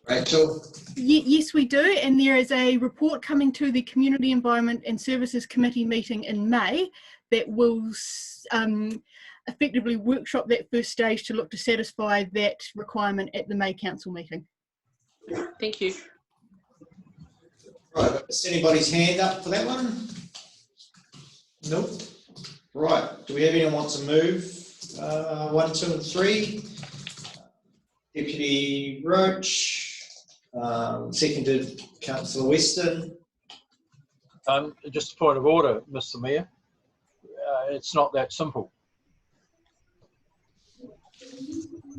Rachel? Yes, we do, and there is a report coming to the Community Environment and Services Committee meeting in May that will effectively workshop that first stage to look to satisfy that requirement at the May Council meeting. Thank you. Right, is anybody's hand up for that one? Nope. Right. Do we have anyone want to move 1, 2 and 3? Deputy Roach, seconded Councillor Weston. Just a point of order, Mr. Mayor. It's not that simple.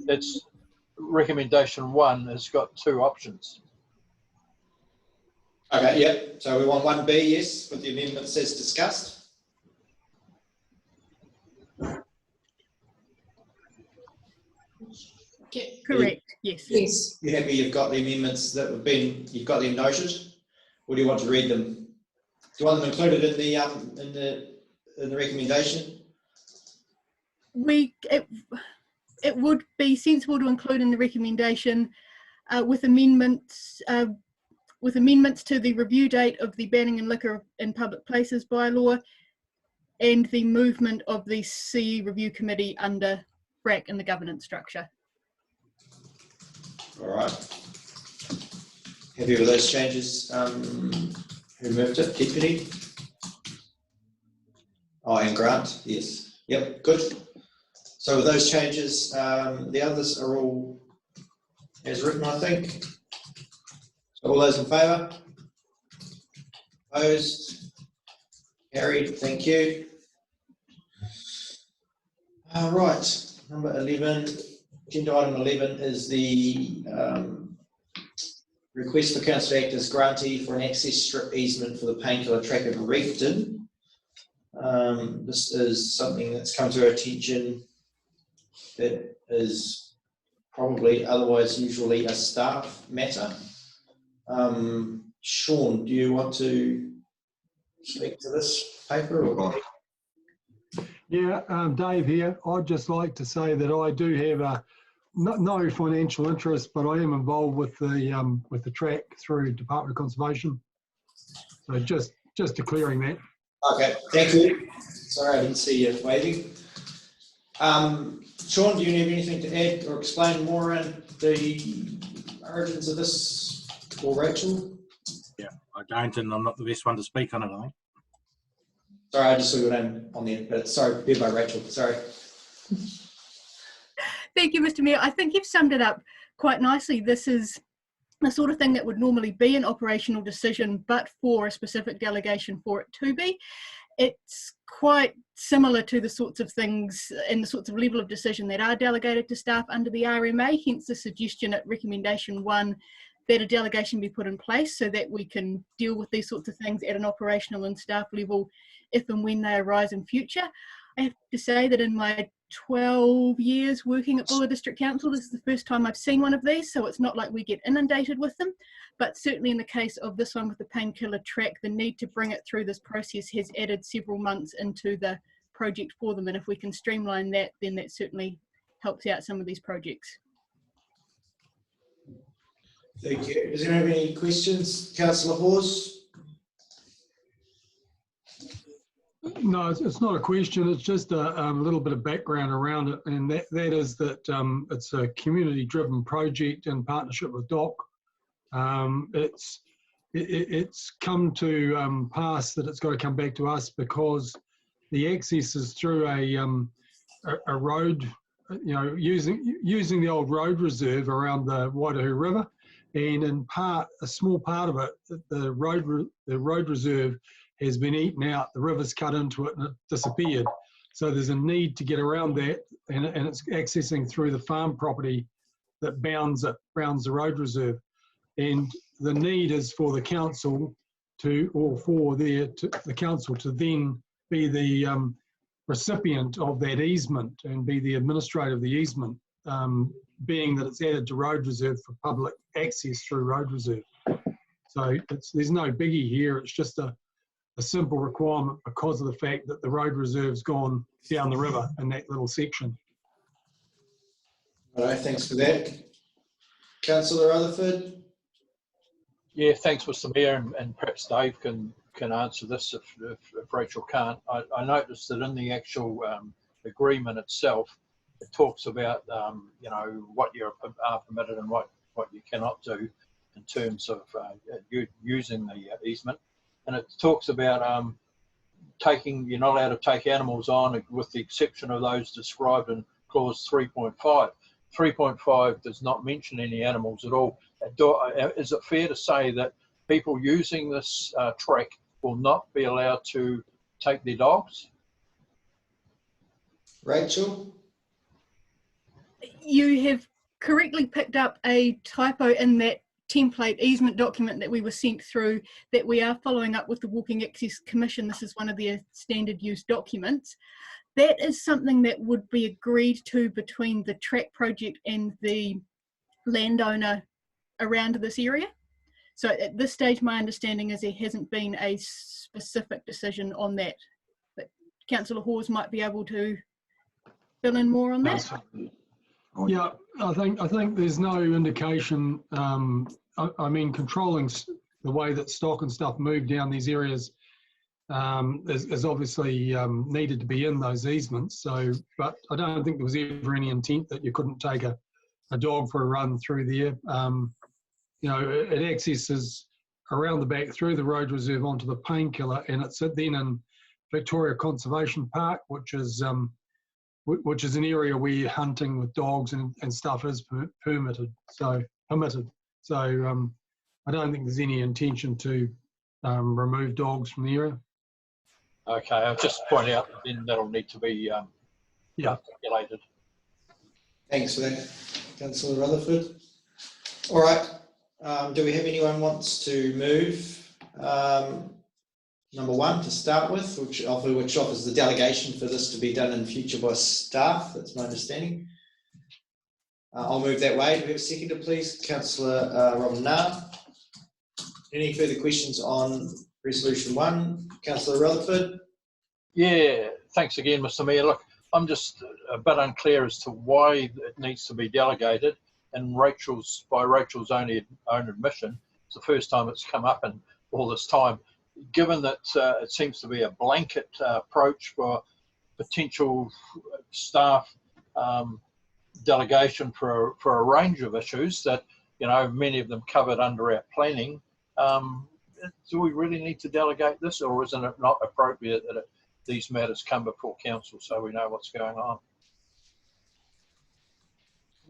It's recommendation 1 has got 2 options. Okay, yep. So we want 1B, yes, with the amendments as discussed. Correct, yes. Yes. You happy you've got the amendments that have been, you've got them noted? Or do you want to read them? Do you want them included in the recommendation? It would be sensible to include in the recommendation with amendments to the review date of the banning and liquor in public places bylaw and the movement of the CE review committee under BRAC in the governance structure. All right. Happy with those changes? Who moved it? Deputy? Oh, and Grant, yes. Yep, good. So with those changes, the others are all as written, I think. So all those in favour? Opposed? Carried, thank you. Right, number 11, agenda item 11 is the request for council to act as grantee for an access strip easement for the painkiller track at Reefton. This is something that's come to our attention that is probably otherwise usually a staff matter. Sean, do you want to speak to this paper? Or? Yeah, Dave here. I'd just like to say that I do have no financial interest, but I am involved with the track through Department of Conservation. So just declaring that. Okay, thank you. Sorry, I didn't see you waving. Sean, do you have anything to add or explain more around the origins of this, or Rachel? Yeah, I don't, and I'm not the best one to speak on it, I think. Sorry, I just saw your name on there, but sorry, be by Rachel, sorry. Thank you, Mr. Mayor. I think you've summed it up quite nicely. This is the sort of thing that would normally be an operational decision, but for a specific delegation for it to be. It's quite similar to the sorts of things and the sorts of level of decision that are delegated to staff under the RMA, hence the suggestion at recommendation 1 that a delegation be put in place so that we can deal with these sorts of things at an operational and staff level if and when they arise in future. I have to say that in my 12 years working at Buller District Council, this is the first time I've seen one of these, so it's not like we get inundated with them. But certainly in the case of this one with the painkiller track, the need to bring it through this process has added several months into the project for them. And if we can streamline that, then that certainly helps out some of these projects. Thank you. Does anyone have any questions? Councillor Hawes? No, it's not a question. It's just a little bit of background around it, and that is that it's a community-driven project in partnership with DOC. It's come to pass that it's got to come back to us because the access is through a road, using the old road reserve around the Waitāhu River, and in part, a small part of it, the road reserve has been eaten out, the river's cut into it and it disappeared. So there's a need to get around that, and it's accessing through the farm property that bounds the road reserve. And the need is for the council the council to then be the recipient of that easement and be the administrator of the easement, being that it's added to road reserve for public access through road reserve. So there's no biggie here, it's just a simple requirement because of the fact that the road reserve's gone down the river in that little section. All right, thanks for that. Councillor Rutherford? Yeah, thanks, Mr. Mayor, and perhaps Dave can answer this if Rachel can't. I noticed that in the actual agreement itself, it talks about what you are permitted and what you cannot do in terms of using the easement. And it talks about you're not allowed to take animals on, with the exception of those described in clause 3.5. 3.5 does not mention any animals at all. Is it fair to say that people using this track will not be allowed to take their dogs? Rachel? You have correctly picked up a typo in that template easement document that we were sent through, that we are following up with the Walking Access Commission. This is one of their standard use documents. That is something that would be agreed to between the track project and the landowner around this area. So at this stage, my understanding is there hasn't been a specific decision on that. But Councillor Hawes might be able to fill in more on that. Yeah, I think there's no indication. I mean, controlling the way that stock and stuff move down these areas is obviously needed to be in those easements. So, but I don't think there was ever any intent that you couldn't take a dog for a run through there. You know, it accesses around the back through the road reserve onto the Painkiller, and it's then in Victoria Conservation Park, which is an area where hunting with dogs and stuff is permitted. So I don't think there's any intention to remove dogs from the area. Okay, I'll just point out then that'll need to be calculated. Thanks for that, Councillor Rutherford. All right, do we have anyone wants to move number 1 to start with, which offers the delegation for this to be done in future by staff? That's my understanding. I'll move that way. Do we have a seconder, please? Councillor Romana. Any further questions on resolution 1? Councillor Rutherford. Yeah, thanks again, Mr. Mayor. Look, I'm just a bit unclear as to why it needs to be delegated. And by Rachel's own admission, it's the first time it's come up in all this time. Given that it seems to be a blanket approach for potential staff delegation for a range of issues that, you know, many of them covered under our planning, do we really need to delegate this, or isn't it not appropriate that these matters come before council so we know what's going on?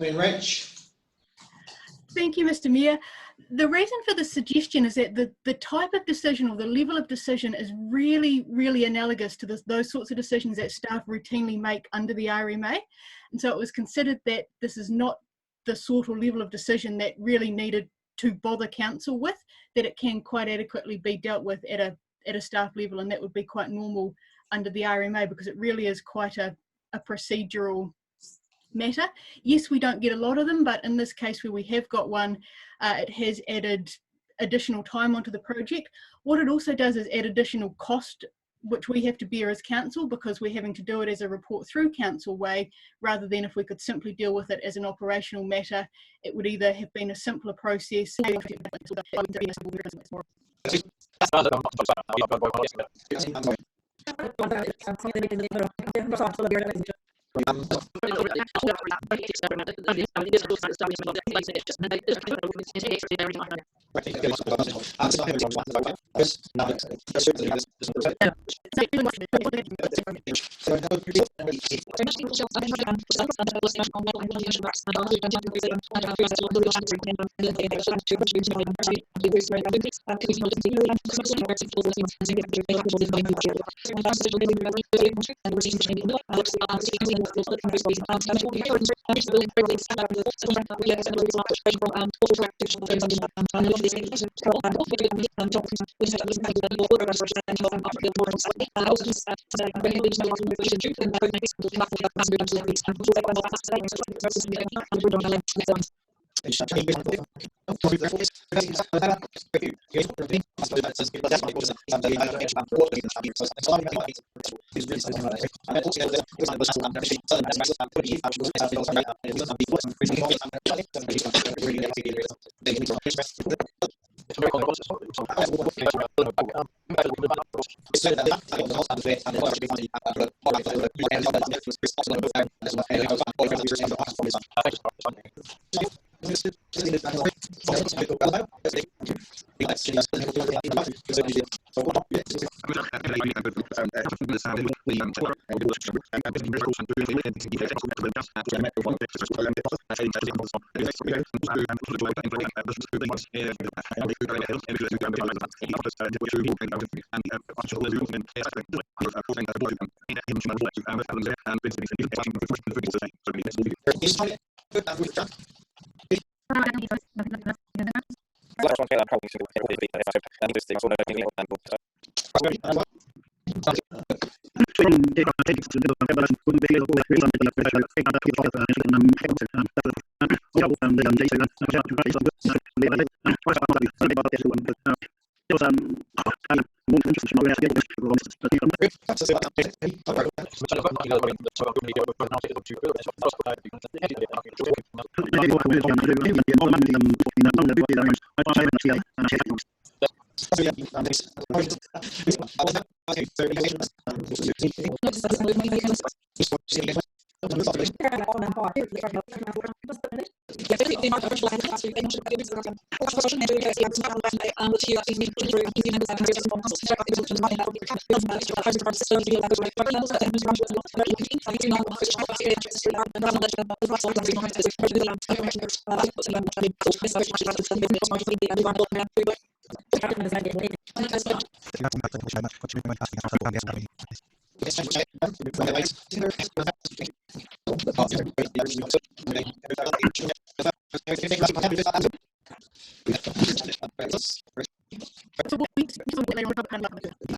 Rach. Thank you, Mr. Mayor. The reason for the suggestion is that the type of decision or the level of decision is really, really analogous to those sorts of decisions that staff routinely make under the RMA. And so it was considered that this is not the sort or level of decision that really needed to bother council with, that it can quite adequately be dealt with at a staff level, and that would be quite normal under the RMA, because it really is quite a procedural matter. Yes, we don't get a lot of them, but in this case where we have got one, it has added additional time onto the project. What it also does is add additional cost, which we have to bear as council, because we're having to do it as a report through council way, rather than if we could simply deal with it as an operational matter. It would either have been a simpler process